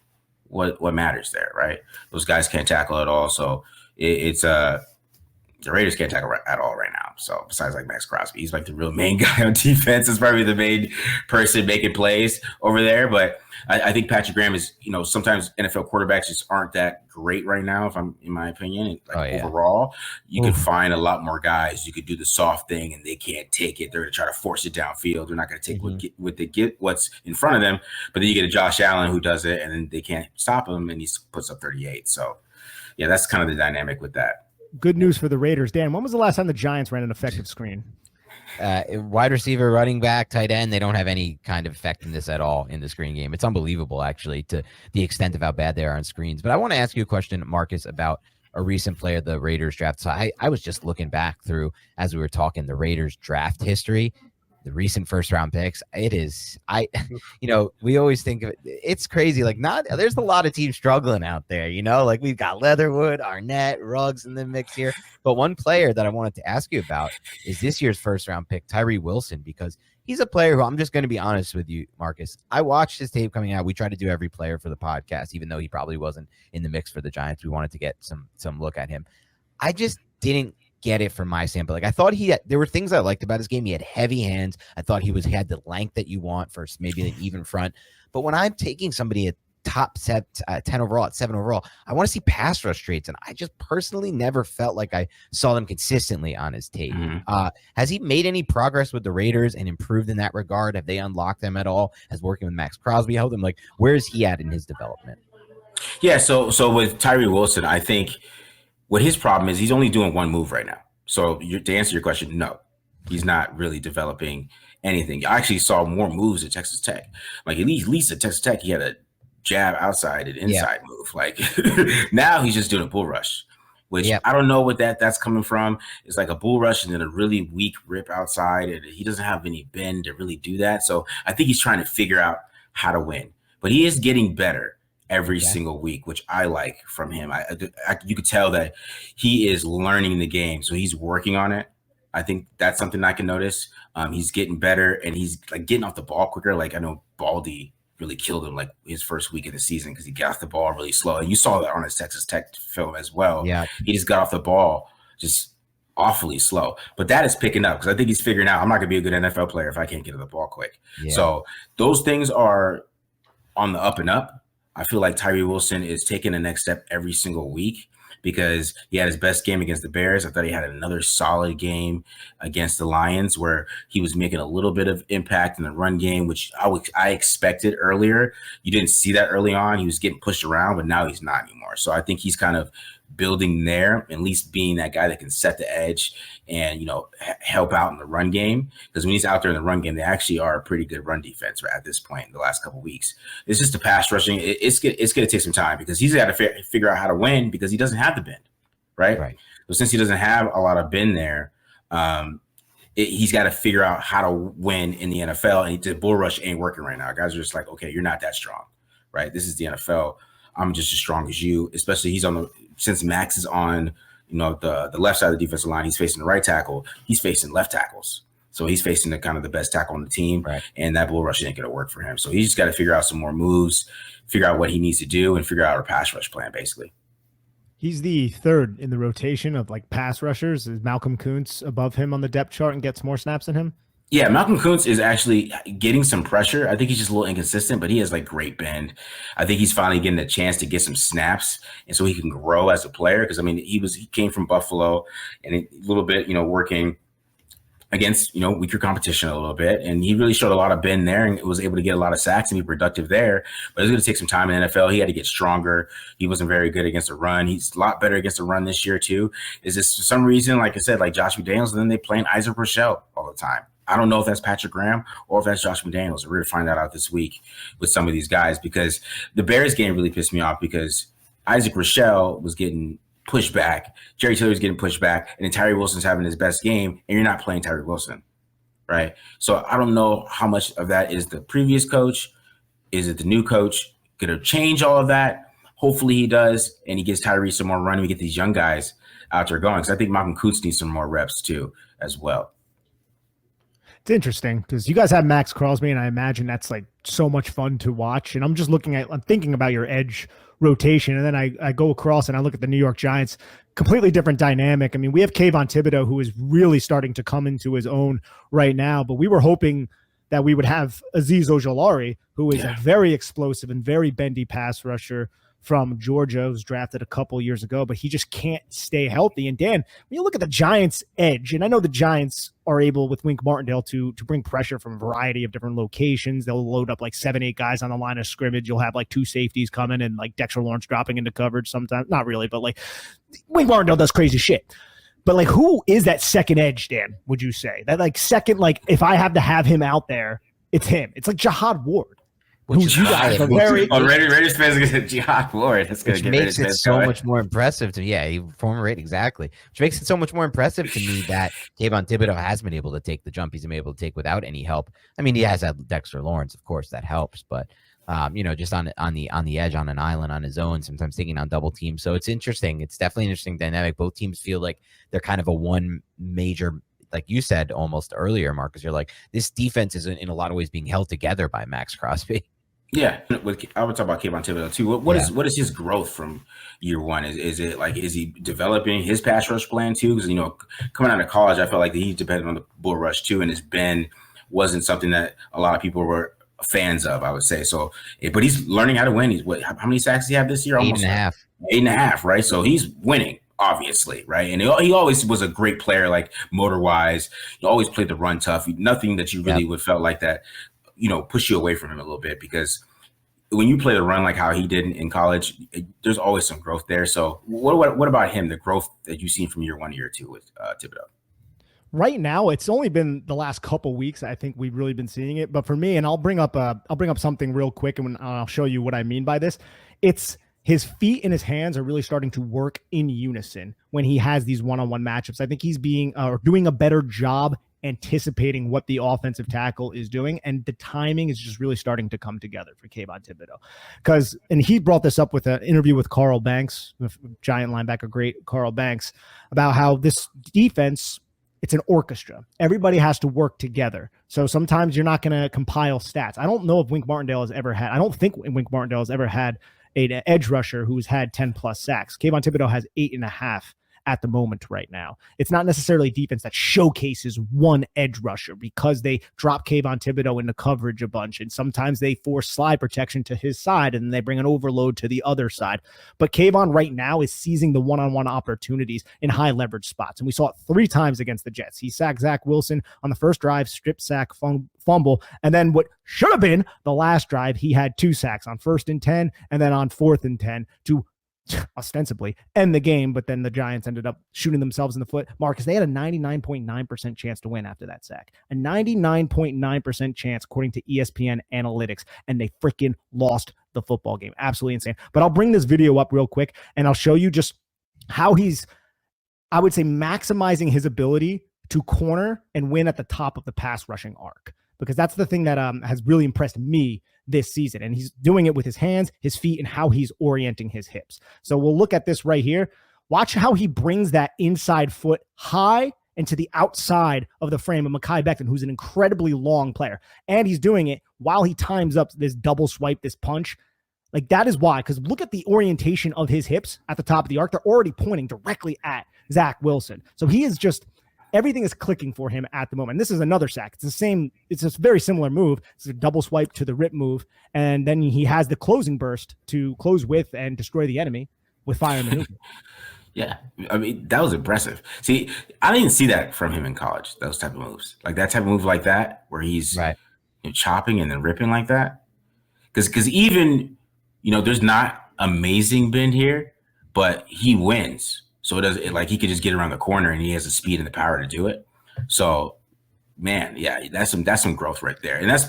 what matters there, right? Those guys can't tackle at all. So it's the Raiders can't tackle at all right now. So besides like Max Crosby, he's like the real main guy on defense. Is probably the main person making plays over there. But I think Patrick Graham is, sometimes NFL quarterbacks just aren't that great right now, in my opinion. Overall, you could find a lot more guys. You could do the soft thing and they can't take it. They're going to try to force it downfield. They're not going to take what they get, what's in front of them. But then you get a Josh Allen who does it and then they can't stop him and he puts up 38. So yeah, that's kind of the dynamic with that. Good news for the Raiders. Dan, when was the last time the Giants ran an effective screen? Wide receiver, running back, tight end, they don't have any kind of effectiveness at all in the screen game. It's unbelievable, actually, to the extent of how bad they are on screens. But I want to ask you a question, Marcus, about a recent player the Raiders draft. So I was just looking back through, as we were talking, the Raiders draft history, the recent first-round picks. It is, we always think of it. It's crazy. Like, there's a lot of teams struggling out there, like we've got Leatherwood, Arnett, Ruggs in the mix here. But one player that I wanted to ask you about is this year's first-round pick, Tyree Wilson, because he's a player who, I'm just going to be honest with you, Marcus. I watched his tape coming out. We tried to do every player for the podcast, even though he probably wasn't in the mix for the Giants. We wanted to get some look at him. I just didn't get it from my sample. Like, I thought there were things I liked about his game. He had heavy hands. I thought he had the length that you want for maybe an even front. But when I'm taking somebody at top 10 overall, at 7 overall. I want to see pass rush traits, and I just personally never felt like I saw them consistently on his tape. Has he made any progress with the Raiders and improved in that regard? Have they unlocked them at all? Has working with Max Crosby helped him? Like, where is he at in his development? Yeah, so with Tyree Wilson, I think what his problem is, he's only doing one move right now. So to answer your question, no, he's not really developing anything. I actually saw more moves at Texas Tech. Like at least at Texas Tech, he had a jab outside and inside move. Like now he's just doing a bull rush, which I don't know what that's coming from. It's like a bull rush and then a really weak rip outside, and he doesn't have any bend to really do that. So I think he's trying to figure out how to win, but he is getting better every single week, which I like from him. You could tell that he is learning the game, so he's working on it. I think that's something I can notice. He's getting better, and he's like getting off the ball quicker. Like I know Baldy really killed him like his first week of the season because he got off the ball really slow, and you saw that on his Texas Tech film as well. Yeah, he just got off the ball just awfully slow, but that is picking up because I think he's figuring out I'm not gonna be a good NFL player if I can't get to the ball quick. So those things are on the up and up. I feel like Tyree Wilson is taking the next step every single week because he had his best game against the Bears. I thought he had another solid game against the Lions where he was making a little bit of impact in the run game, which I expected earlier. You didn't see that early on. He was getting pushed around, but now he's not anymore. So I think he's kind of building there, at least being that guy that can set the edge and, you know, help out in the run game. Because when he's out there in the run game, they actually are a pretty good run defense right at this point in the last couple of weeks. It's just the pass rushing. It's going to take some time because he's got to figure out how to win because he doesn't have the bend, right? So since he doesn't have a lot of bend there, he's got to figure out how to win in the NFL. And the bull rush ain't working right now. Guys are just like, okay, you're not that strong, right? This is the NFL. I'm just as strong as you, especially since Max is on, you know, the left side of the defensive line, he's facing the right tackle, he's facing left tackles. So he's facing the kind of the best tackle on the team, and that bull rush ain't going to work for him. So he's just got to figure out some more moves, figure out what he needs to do, and figure out a pass rush plan, basically. He's the third in the rotation of like pass rushers. Is Malcolm Kuntz above him on the depth chart and gets more snaps than him? Yeah, Malcolm Kuntz is actually getting some pressure. I think he's just a little inconsistent, but he has like great bend. I think he's finally getting a chance to get some snaps, and so he can grow as a player. Because I mean, he came from Buffalo, and a little bit, you know, working against, you know, weaker competition a little bit, and he really showed a lot of bend there, and was able to get a lot of sacks and be productive there. But it's going to take some time in the NFL. He had to get stronger. He wasn't very good against the run. He's a lot better against the run this year too. Is this for some reason, like I said, like Josh McDaniels, and then they playing Isaac Rochelle all the time. I don't know if that's Patrick Graham or if that's Josh McDaniels. We're going to find that out this week with some of these guys, because the Bears game really pissed me off because Isaac Rochelle was getting pushed back. Jerry Tillery was getting pushed back, and then Tyree Wilson's having his best game, and you're not playing Tyree Wilson, right? So I don't know how much of that is the previous coach. Is it the new coach going to change all of that? Hopefully he does, and he gives Tyree some more run. We get these young guys out there going, because I think Malcolm Kuntz needs some more reps too as well. It's interesting because you guys have Max Crosby, and I imagine that's like so much fun to watch. And I'm thinking about your edge rotation, and then I go across and I look at the New York Giants, completely different dynamic. I mean, we have Kayvon Thibodeau, who is really starting to come into his own right now, but we were hoping that we would have Azeez Ojulari, who is a very explosive and very bendy pass rusher from Georgia, who was drafted a couple years ago, but he just can't stay healthy. And Dan, when you look at the Giants' edge, and I know the Giants are able with Wink Martindale to bring pressure from a variety of different locations. They'll load up like 7-8 guys on the line of scrimmage. You'll have like 2 safeties coming and like Dexter Lawrence dropping into coverage sometimes. Not really, but like Wink Martindale does crazy shit. But like, who is that second edge, Dan, would you say? That like second, like if I have to have him out there, it's him. It's like Jihad Ward. Which you guys are very Raiders fans are going to Jihad Ward. That's going to makes it so much more impressive to former Raid, exactly. Which makes it so much more impressive to me that Kayvon Thibodeau has been able to take the jump he's been able to take without any help. I mean, he has had Dexter Lawrence, of course, that helps, but you know, just on the edge, on an island on his own, sometimes taking on double teams. So it's interesting. It's definitely an interesting dynamic. Both teams feel like they're kind of a one major, like you said almost earlier, Marcus. You're like, this defense is in a lot of ways being held together by Max Crosby. Yeah, I would talk about Kayvon Thibodeau too. What is his growth from year one? Is he developing his pass rush plan too? Because, you know, coming out of college, I felt like he depended on the bull rush too, and his bend wasn't something that a lot of people were fans of, I would say. So, but he's learning how to win. How many sacks does he have this year? Almost 8.5. 8.5, right? So he's winning, obviously, right? And he always was a great player, like motor wise. He always played the run tough. Nothing that you really would felt like that, push you away from him a little bit, because when you play the run like how he did in college, there's always some growth there. So what about him, the growth that you've seen from year 1 to year 2 with Thibodeau? Right now, it's only been the last couple weeks I think we've really been seeing it. But for me, and I'll bring up something real quick, and I'll show you what I mean by this. It's his feet and his hands are really starting to work in unison when he has these one-on-one matchups. I think he's doing a better job anticipating what the offensive tackle is doing, and the timing is just really starting to come together for Kayvon Thibodeau. And he brought this up with an interview with Carl Banks, Giant linebacker, great Carl Banks, about how this defense, it's an orchestra. Everybody has to work together. So sometimes you're not going to compile stats. I don't think Wink Martindale has ever had an edge rusher who's had 10 plus sacks. Kayvon Thibodeau has 8.5 at the moment right now. It's not necessarily defense that showcases one edge rusher, because they drop Kayvon Thibodeau into coverage a bunch, and sometimes they force slide protection to his side, and then they bring an overload to the other side. But Kayvon right now is seizing the one-on-one opportunities in high leverage spots, and we saw it 3 times against the Jets. He sacked Zach Wilson on the first drive, strip sack, fumble, and then what should have been the last drive, he had 2 sacks on 1st and 10 and then on 4th and 10 to ostensibly end the game, but then the Giants ended up shooting themselves in the foot. Marcus, they had a 99.9% chance to win after that sack. A 99.9% chance according to ESPN analytics, and they freaking lost the football game. Absolutely insane. But I'll bring this video up real quick, and I'll show you just how he's, I would say, maximizing his ability to corner and win at the top of the pass rushing arc, because that's the thing that has really impressed me this season. And he's doing it with his hands, his feet, and how he's orienting his hips. So we'll look at this right here. Watch how he brings that inside foot high and to the outside of the frame of Mekhi Becton, who's an incredibly long player. And he's doing it while he times up this double swipe, this punch. Like, that is why, because look at the orientation of his hips at the top of the arc. They're already pointing directly at Zach Wilson. So he is just, everything is clicking for him at the moment. This is another sack. It's a very similar move. It's a double swipe to the rip move. And then he has the closing burst to close with and destroy the enemy with fire and maneuver. Yeah. I mean, that was impressive. See, I didn't see that from him in college, those type of moves. Like that type of move like that, where he's chopping and then ripping like that. Because even, there's not amazing bend here, but he wins. So he could just get around the corner, and he has the speed and the power to do it. So, man, yeah, that's some growth right there. And that's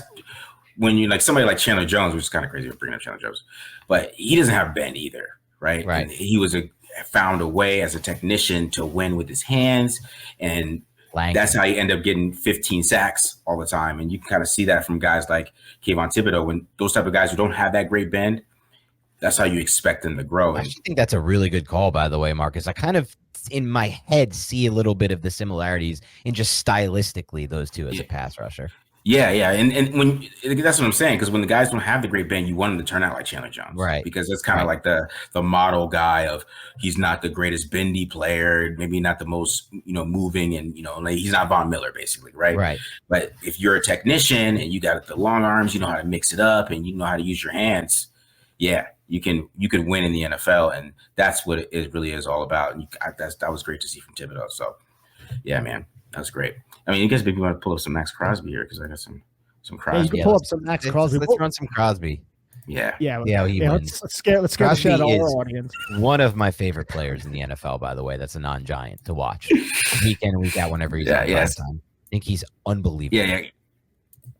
when you like somebody like Chandler Jones, which is kind of crazy bringing up Chandler Jones, but he doesn't have bend either, right? Right. And he found a way as a technician to win with his hands, and that's how you end up getting 15 sacks all the time. And you can kind of see that from guys like Kayvon Thibodeau, when those type of guys who don't have that great bend. That's how you expect them to grow. I actually think that's a really good call, by the way, Marcus. I kind of, in my head, see a little bit of the similarities in just stylistically those two as a pass rusher. Yeah. And when that's what I'm saying, because when the guys don't have the great bend, you want them to turn out like Chandler Jones. Right. Because it's kind of like the model guy of, he's not the greatest bendy player, maybe not the most, moving, and, like he's not Von Miller, basically. Right. But if you're a technician and you got the long arms, you know how to mix it up, and you know how to use your hands. Yeah. You can win in the NFL, and that's what it really is all about. And that was great to see from Thibodeau. So, yeah, man, that's great. I mean, you guys maybe want to pull up some Max Crosby here, because I got some Crosby. Yeah, you can pull up some Max Crosby. Let's run some Crosby. Yeah. Let's scare the shit out of our audience. One of my favorite players in the NFL, by the way. That's a non-Giant to watch week in and week out whenever he's on prime time. I think he's unbelievable.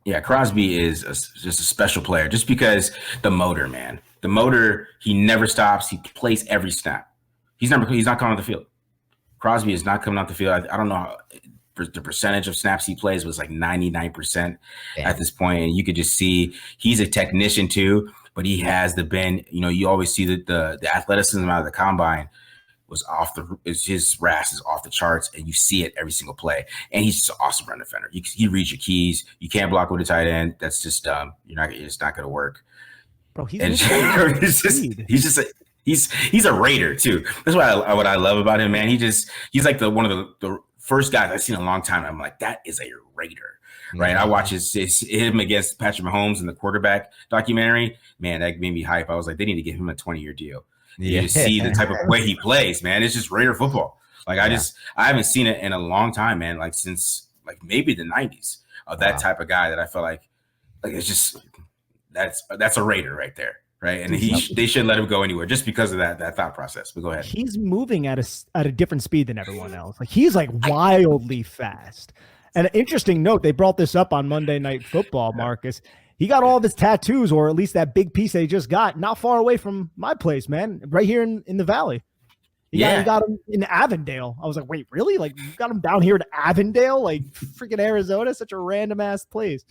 Yeah. Crosby is just a special player, just because the motor, man. The motor, he never stops. He plays every snap. He's not coming off the field. Crosby is not coming off the field. I don't know how, the percentage of snaps he plays was like 99% at this point. And you could just see he's a technician too, but he has the bend. You always see that the athleticism out of the combine was his RAS is off the charts, and you see it every single play. And he's just an awesome run defender. He reads your keys. You can't block with a tight end. That's just dumb. It's not going to work. Bro, he's a Raider too. That's what I love about him, man. He's like one of the first guys I've seen in a long time. I'm like, that is a Raider, right? I watched him against Patrick Mahomes in the quarterback documentary. Man, that made me hype. I was like, they need to give him a 20-year deal. You just see the type of way he plays, man. It's just Raider football. Like I haven't seen it in a long time, man. Like since like maybe the 90s of that type of guy that I feel like it's just that's a Raider right there. Right. And they shouldn't let him go anywhere just because of that thought process. But go ahead. He's moving at a different speed than everyone else. Like he's like wildly fast. And an interesting note, they brought this up on Monday Night Football, Marcus. He got all of his tattoos, or at least that big piece that he just got, not far away from my place, man. Right here in the Valley. He got him in Avondale. I was like, wait, really? Like you got him down here in Avondale? Like freaking Arizona? Such a random ass place.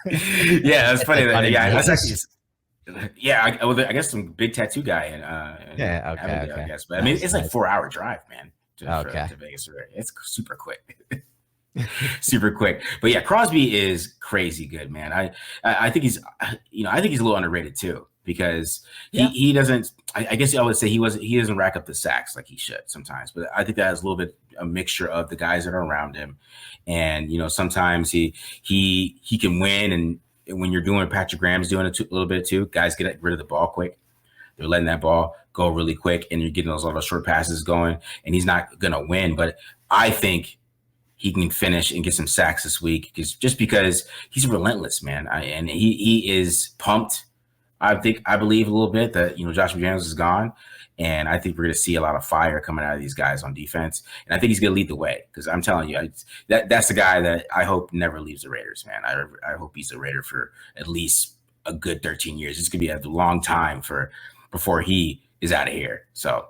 Yeah, that's funny. That's actually I guess some big tattoo guy in Avondale, I guess. But I mean, it's like 4-hour drive, man, to Vegas. It's super quick. Super quick. But yeah, Crosby is crazy good, man. I think he's I think he's a little underrated too, because he doesn't, I guess I would say he doesn't rack up the sacks like he should sometimes, but I think that is a little bit a mixture of the guys that are around him. And sometimes he can win, and when you're doing Patrick Graham's doing it a little bit too, guys get rid of the ball quick. They're letting that ball go really quick, and you're getting those little short passes going, and he's not going to win. But I think he can finish and get some sacks this week because he's relentless, man. And he is pumped. I believe a little bit that, Josh McDaniels is gone. And I think we're going to see a lot of fire coming out of these guys on defense. And I think he's going to lead the way, because I'm telling you, that's the guy that I hope never leaves the Raiders, man. I hope he's a Raider for at least a good 13 years. It's going to be a long time before he is out of here. So,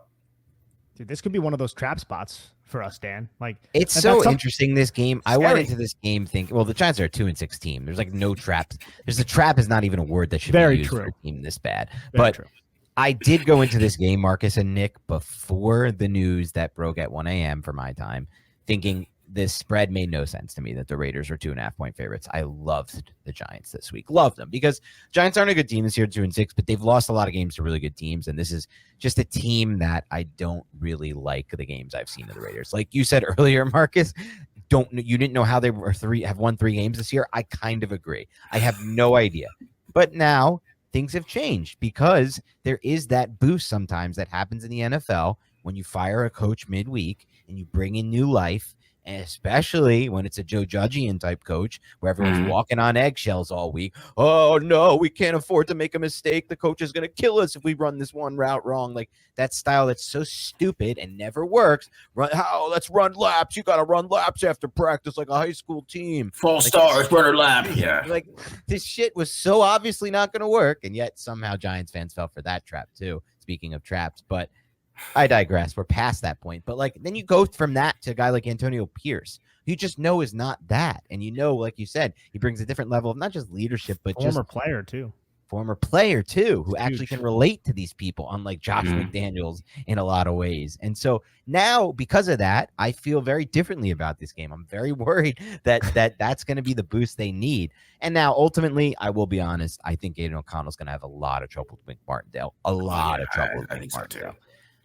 dude, this could be one of those trap spots for us, Dan. Like it's so interesting, this game. Scary. I went into this game thinking, well, the Giants are a 2-6 team. There's like no traps. The trap is not even a word that should be used for a team this bad. Very true. I did go into this game, Marcus and Nick, before the news that broke at 1 a.m. for my time, thinking this spread made no sense to me, that the Raiders are 2.5-point favorites. I loved the Giants this week. Loved them, because Giants aren't a good team this year, 2-6, but they've lost a lot of games to really good teams. And this is just a team that I don't really like the games I've seen of the Raiders. Like you said earlier, Marcus, you didn't know how they have won 3 games this year. I kind of agree. I have no idea. But now things have changed, because there is that boost sometimes that happens in the NFL when you fire a coach midweek and you bring in new life. And especially when it's a Joe Judgian type coach where everyone's walking on eggshells all week. Oh, no, we can't afford to make a mistake. The coach is going to kill us if we run this one route wrong. Like that style that's so stupid and never works. Let's run laps. You got to run laps after practice like a high school team. False stars, run a lap. Yeah. Like this shit was so obviously not going to work. And yet somehow Giants fans fell for that trap too. Speaking of traps, but I digress. We're past that point. But like then you go from that to a guy like Antonio Pierce, who you just know is not that. And like you said, he brings a different level of not just leadership, but former player too, who actually can relate to these people, unlike Josh McDaniels in a lot of ways. And so now, because of that, I feel very differently about this game. I'm very worried that's going to be the boost they need. And now, ultimately, I will be honest, I think Aidan O'Connell is going to have a lot of trouble with Martindale. A lot of trouble with Martindale. So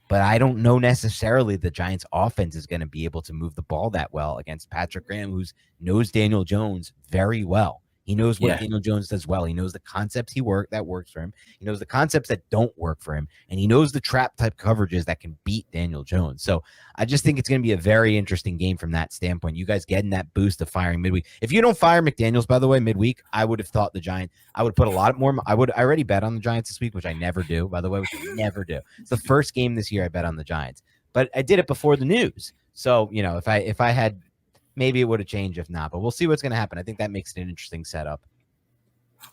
but I don't know necessarily the Giants' offense is going to be able to move the ball that well against Patrick Graham, who knows Daniel Jones very well. He knows what Daniel Jones does well. He knows the concepts that works for him. He knows the concepts that don't work for him. And he knows the trap type coverages that can beat Daniel Jones. So I just think it's going to be a very interesting game from that standpoint. You guys getting that boost of firing midweek. If you don't fire McDaniels, by the way, midweek, I would have thought the Giants, I would put a lot more. I already bet on the Giants this week, which I never do, by the way, which I never do. It's the first game this year I bet on the Giants, but I did it before the news. So, if I had, maybe it would have changed if not, but we'll see what's going to happen. I think that makes it an interesting setup.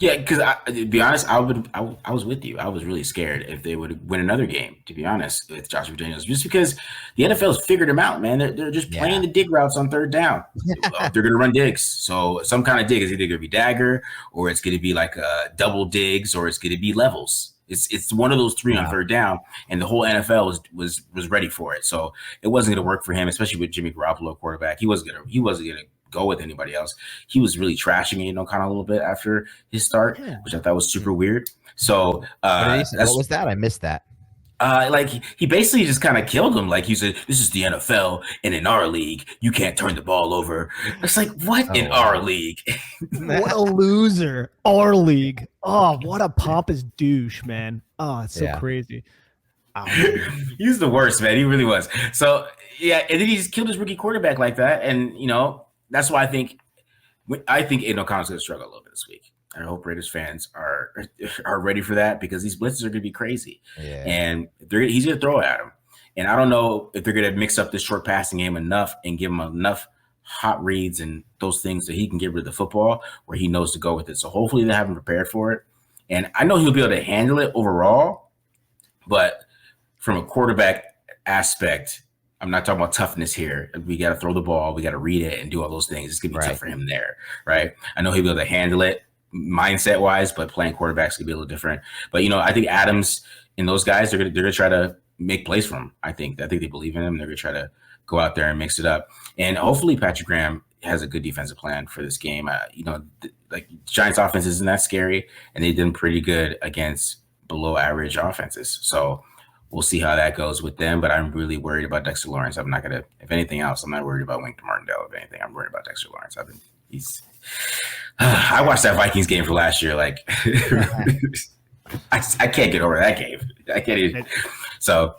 Yeah, because to be honest, I was with you. I was really scared if they would win another game, to be honest, with Josh McDaniels, just because the NFL's figured him out, man. They're just playing the dig routes on third down. They're going to run digs. So some kind of dig is either going to be dagger, or it's going to be like double digs, or it's going to be levels. It's one of those three on third down, and the whole NFL was ready for it. So it wasn't going to work for him, especially with Jimmy Garoppolo quarterback. He wasn't going to go with anybody else. He was really trashing Aidan O'Connell a little bit after his start, which I thought was super weird. So what was that? I missed that. Like he basically just kind of killed him. Like he said, "This is the NFL, and in our league, you can't turn the ball over." It's like, what in our league? What a loser! Our league. Oh, what a pompous douche, man. Oh, it's so crazy. He's the worst, man. He really was. So yeah, and then he just killed his rookie quarterback like that, and that's why I think Aidan O'Connell's going to struggle a little bit this week. I hope Raiders fans are ready for that because these blitzes are going to be crazy, and he's going to throw it at him. And I don't know if they're going to mix up this short passing game enough and give him enough hot reads and those things that he can get rid of the football where he knows to go with it. So hopefully they have him prepared for it, and I know he'll be able to handle it overall, but from a quarterback aspect, I'm not talking about toughness here. We got to throw the ball. We got to read it and do all those things. It's going to be tough for him there, right? I know he'll be able to handle it mindset-wise, but playing quarterback's going to be a little different. But, I think Adams and those guys, they're going to try to make plays for him, I think. They believe in him. They're going to try to go out there and mix it up. And hopefully Patrick Graham has a good defensive plan for this game. Like Giants offense isn't that scary, and they've done pretty good against below-average offenses. So we'll see how that goes with them, but I'm really worried about Dexter Lawrence. I'm not going to, if anything else, I'm not worried about Wink Martindale. If anything, I'm worried about Dexter Lawrence. I watched that Vikings game for last year. Like, I can't get over that game. I can't even. So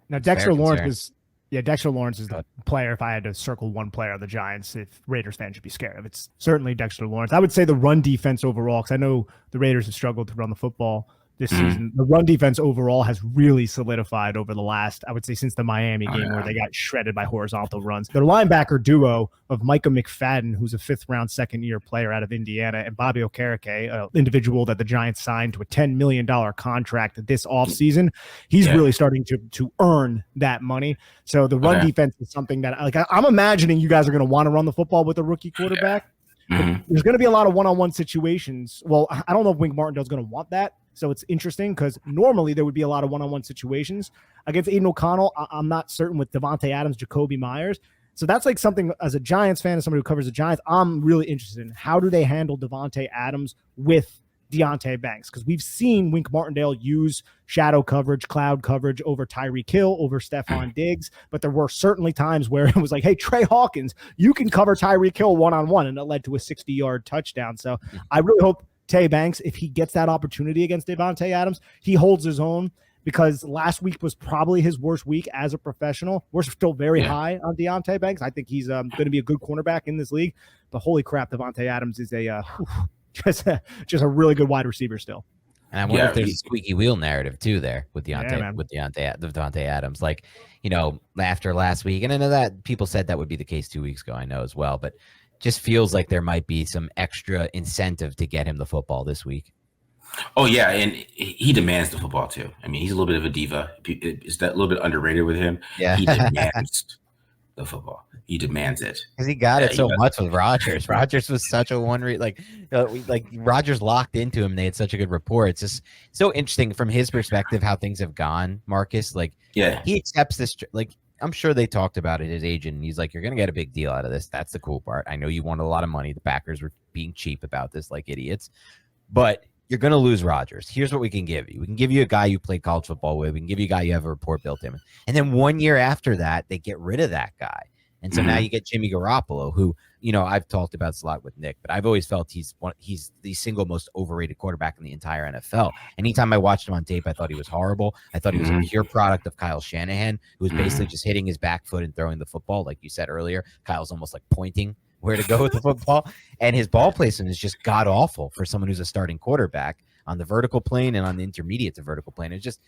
now Dexter Lawrence is the player. If I had to circle one player on the Giants, if Raiders fans should be scared of, it's certainly Dexter Lawrence. I would say the run defense overall, because I know the Raiders have struggled to run the football this season. The run defense overall has really solidified over the last, I would say, since the Miami game where they got shredded by horizontal runs. Their linebacker duo of Micah McFadden, who's a fifth-round second-year player out of Indiana, and Bobby Okereke, an individual that the Giants signed to a $10 million contract this offseason. He's really starting to earn that money. So the run defense is something that, like, I'm imagining you guys are going to want to run the football with a rookie quarterback. There's going to be a lot of one-on-one situations. Well, I don't know if Wink Martindale's going to want that. So it's interesting because normally there would be a lot of one-on-one situations. Against Aidan O'Connell, I'm not certain with Devontae Adams, Jacoby Myers. So that's like something as a Giants fan, as somebody who covers the Giants, I'm really interested in. How do they handle Devontae Adams with Deonte Banks? Because we've seen Wink Martindale use shadow coverage, cloud coverage over Tyreek Hill, over Stephon Diggs. But there were certainly times where it was like, hey, Trey Hawkins, you can cover Tyreek Hill one-on-one. And it led to a 60-yard touchdown. So I really hope Tay Banks, if he gets that opportunity against Devontae Adams, he holds his own, because last week was probably his worst week as a professional. We're still very high on Deonte Banks. I think he's going to be a good cornerback in this league. But holy crap, Devontae Adams is just a really good wide receiver still. And I wonder if there's a squeaky wheel narrative too there with Devontae Adams. Like, after last week, and I know that people said that would be the case 2 weeks ago. I know as well, but just feels like there might be some extra incentive to get him the football this week. Oh, yeah, and he demands the football, too. I mean, he's a little bit of a diva. Is that a little bit underrated with him? Yeah. He demands the football. He demands it. Because he got it so much with Rodgers. Rodgers was such a like Rodgers locked into him. They had such a good rapport. It's just so interesting from his perspective how things have gone, Marcus. Like, he accepts this, like, I'm sure they talked about it, his agent, and he's like, you're going to get a big deal out of this. That's the cool part. I know you wanted a lot of money. The Packers were being cheap about this like idiots, but you're going to lose Rodgers. Here's what we can give you. We can give you a guy you played college football with. We can give you a guy you have a rapport built in. And then 1 year after that, they get rid of that guy. And so now you get Jimmy Garoppolo, who, I've talked about this a lot with Nick, but I've always felt he's the single most overrated quarterback in the entire NFL. Anytime I watched him on tape, I thought he was horrible. I thought he was a pure product of Kyle Shanahan, who was basically just hitting his back foot and throwing the football. Like you said earlier, Kyle's almost like pointing where to go with the football. And his ball placement is just god awful for someone who's a starting quarterback on the vertical plane and on the intermediate to vertical plane. It just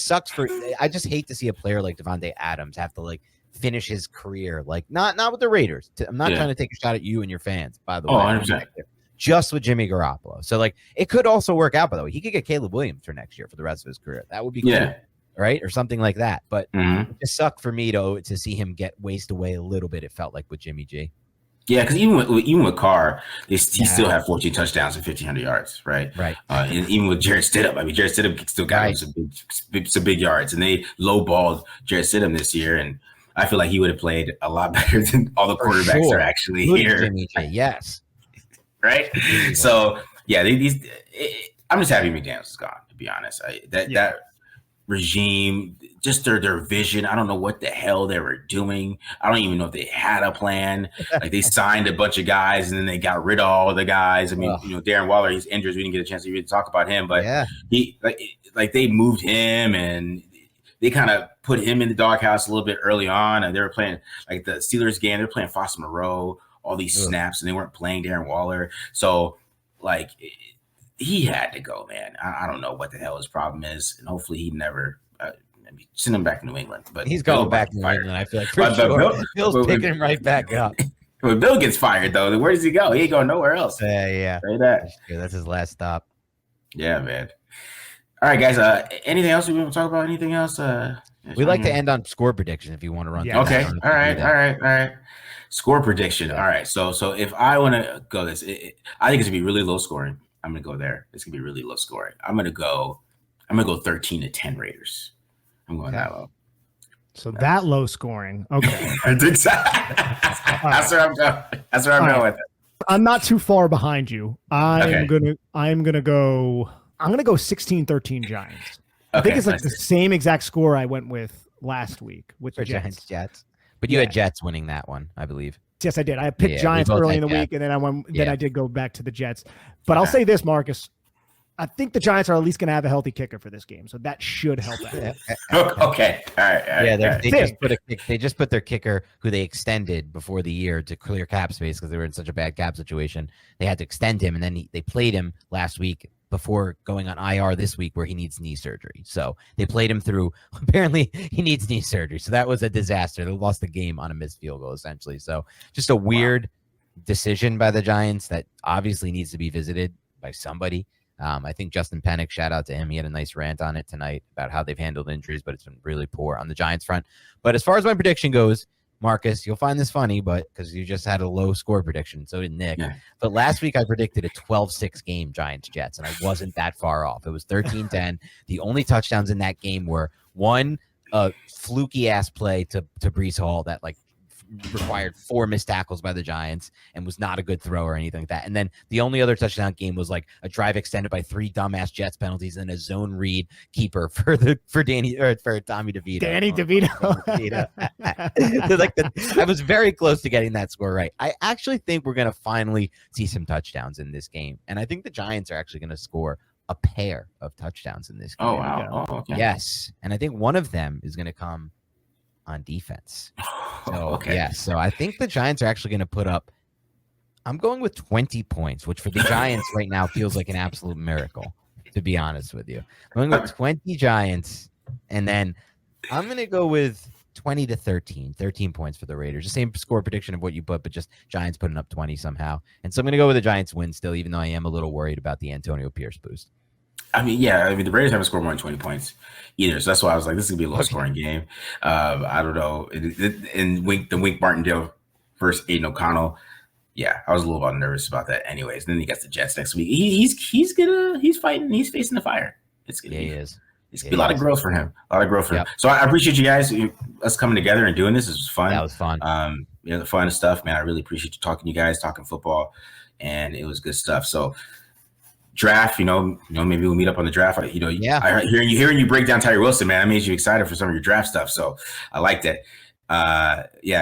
sucks I just hate to see a player like Devontae Adams have to finish his career, not with the Raiders. I'm not trying to take a shot at you and your fans, by the way. 100%. Just with Jimmy Garoppolo. So it could also work out, by the way. He could get Caleb Williams for next year for the rest of his career. That would be cool, right? Or something like that. But it just sucked for me to see him get waste away a little bit, it felt like, with Jimmy G. Yeah, because even with Carr, he still had 14 touchdowns and 1,500 yards, right? Right. And even with Jarrett Stidham, Jarrett Stidham still got him some big yards, and they lowballed Jarrett Stidham this year, and I feel like he would have played a lot better than all the quarterbacks are actually here. Jimmy G, yes. Right? So, yeah, I'm just happy McDaniels is gone, to be honest. regime, just their vision. I don't know what the hell they were doing. I don't even know if they had a plan. Like they signed a bunch of guys and then they got rid of all the guys. I mean, Darren Waller, he's injured. We didn't get a chance to really talk about him, but he like they moved him and they kind of put him in the doghouse a little bit early on. And they were playing like the Steelers game. They're playing Foster Moreau, all these snaps, and they weren't playing Darren Waller. So like he had to go, man. I don't know what the hell his problem is, and hopefully he never send him back to New England. But he's going back to New England. I feel like for sure. Bill's picking him right back up. When Bill gets fired, though, where does he go? He ain't going nowhere else. Yeah. Say that. That's his last stop. Yeah, man. All right, guys. Anything else we want to talk about? Anything else? We like to end on score prediction if you want to run. Yeah. Okay. All right. Score prediction. All right. So if I want to go this, I think it's gonna be really low scoring. I'm gonna go there. It's gonna be really low scoring. I'm gonna go 13-10 Raiders. I'm going that low. So that low scoring. Okay. That's where I'm going. That's where I'm going with it. I'm not too far behind you. I'm gonna go 16-13 Giants. I think it's like the same exact score I went with last week with the Jets. But you had Jets winning that one, I believe. Yes, I did. I picked Giants early in the week, and then I did go back to the Jets. But I'll say this, Marcus. I think the Giants are at least going to have a healthy kicker for this game, so that should help out. Okay, all right. They just put their kicker, who they extended before the year to clear cap space because they were in such a bad cap situation. They had to extend him, and then they played him last week before going on IR this week, where he needs knee surgery. So they played him through. Apparently, he needs knee surgery, so that was a disaster. They lost the game on a missed field goal, essentially. So just a weird decision by the Giants that obviously needs to be visited by somebody. I think Justin Pennick, shout out to him. He had a nice rant on it tonight about how they've handled injuries, but it's been really poor on the Giants front. But as far as my prediction goes, Marcus, you'll find this funny, but because you just had a low score prediction, so did Nick. Yeah. But last week I predicted a 12-6 game, Giants-Jets, and I wasn't that far off. It was 13-10. The only touchdowns in that game were one fluky ass play to Breece Hall that required 4 missed tackles by the Giants and was not a good throw or anything like that. And then the only other touchdown game was like a drive extended by 3 dumbass Jets penalties and a zone read keeper for Tommy DeVito. Danny DeVito. I was very close to getting that score right. I actually think we're going to finally see some touchdowns in this game. And I think the Giants are actually going to score a pair of touchdowns in this game. Oh, wow. Oh, okay. Yes. And I think one of them is going to come on defense. So so I think the Giants are actually going to put up, I'm going with 20 points, which for the Giants right now feels like an absolute miracle, to be honest with you. I'm going with 20 Giants, and then I'm going to go with 20-13 points for the Raiders. The same score prediction of what you put, but just Giants putting up 20 somehow. And so I'm going to go with the Giants win still, even though I am a little worried about the Antonio Pierce boost. I mean, the Raiders haven't scored more than 20 points either. So that's why I was like, this is going to be a low-scoring game. I don't know. And the Wink Martindale versus Aidan O'Connell, I was a little bit nervous about that anyways. And then he gets the Jets next week. He's fighting. He's facing the fire. It's going to be It's going to be a lot of growth for him. Him. So I appreciate you guys, us coming together and doing this. It was fun. That was fun. The fun stuff, man. I really appreciate you talking to you guys, talking football, and it was good stuff. So draft, maybe we'll meet up on the draft. I hearing you break down Tyree Wilson, man, that made you excited for some of your draft stuff. So I liked it.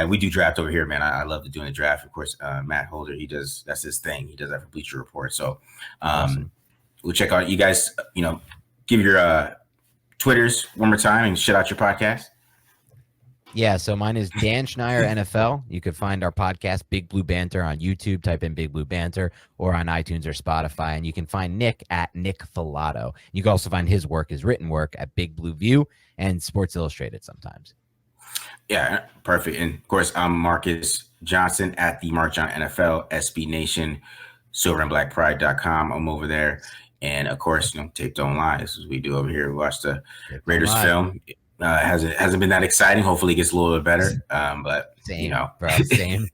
We do draft over here, man. I love doing the draft. Of course, Matt Holder, that's his thing. He does that for Bleacher Report. So awesome. We'll check out you guys, give your Twitters one more time and shout out your podcast. Yeah, so mine is Dan Schneier NFL. You could find our podcast, Big Blue Banter, on YouTube. Type in Big Blue Banter, or on iTunes or Spotify. And you can find Nick at Nick Filato. You can also find his written work, at Big Blue View and Sports Illustrated sometimes. Yeah, perfect. And of course, I'm Marcus Johnson at the Mark John NFL, SB Nation, silverandblackpride.com. I'm over there. And of course, Tape Don't Lie. This is what we do over here. We watch the Raiders film. Hasn't been that exciting. Hopefully it gets a little bit better. But same. Same.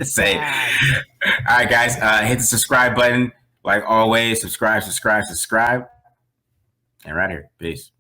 Same. All right, guys. Hit the subscribe button. Like always, subscribe. And right here. Peace.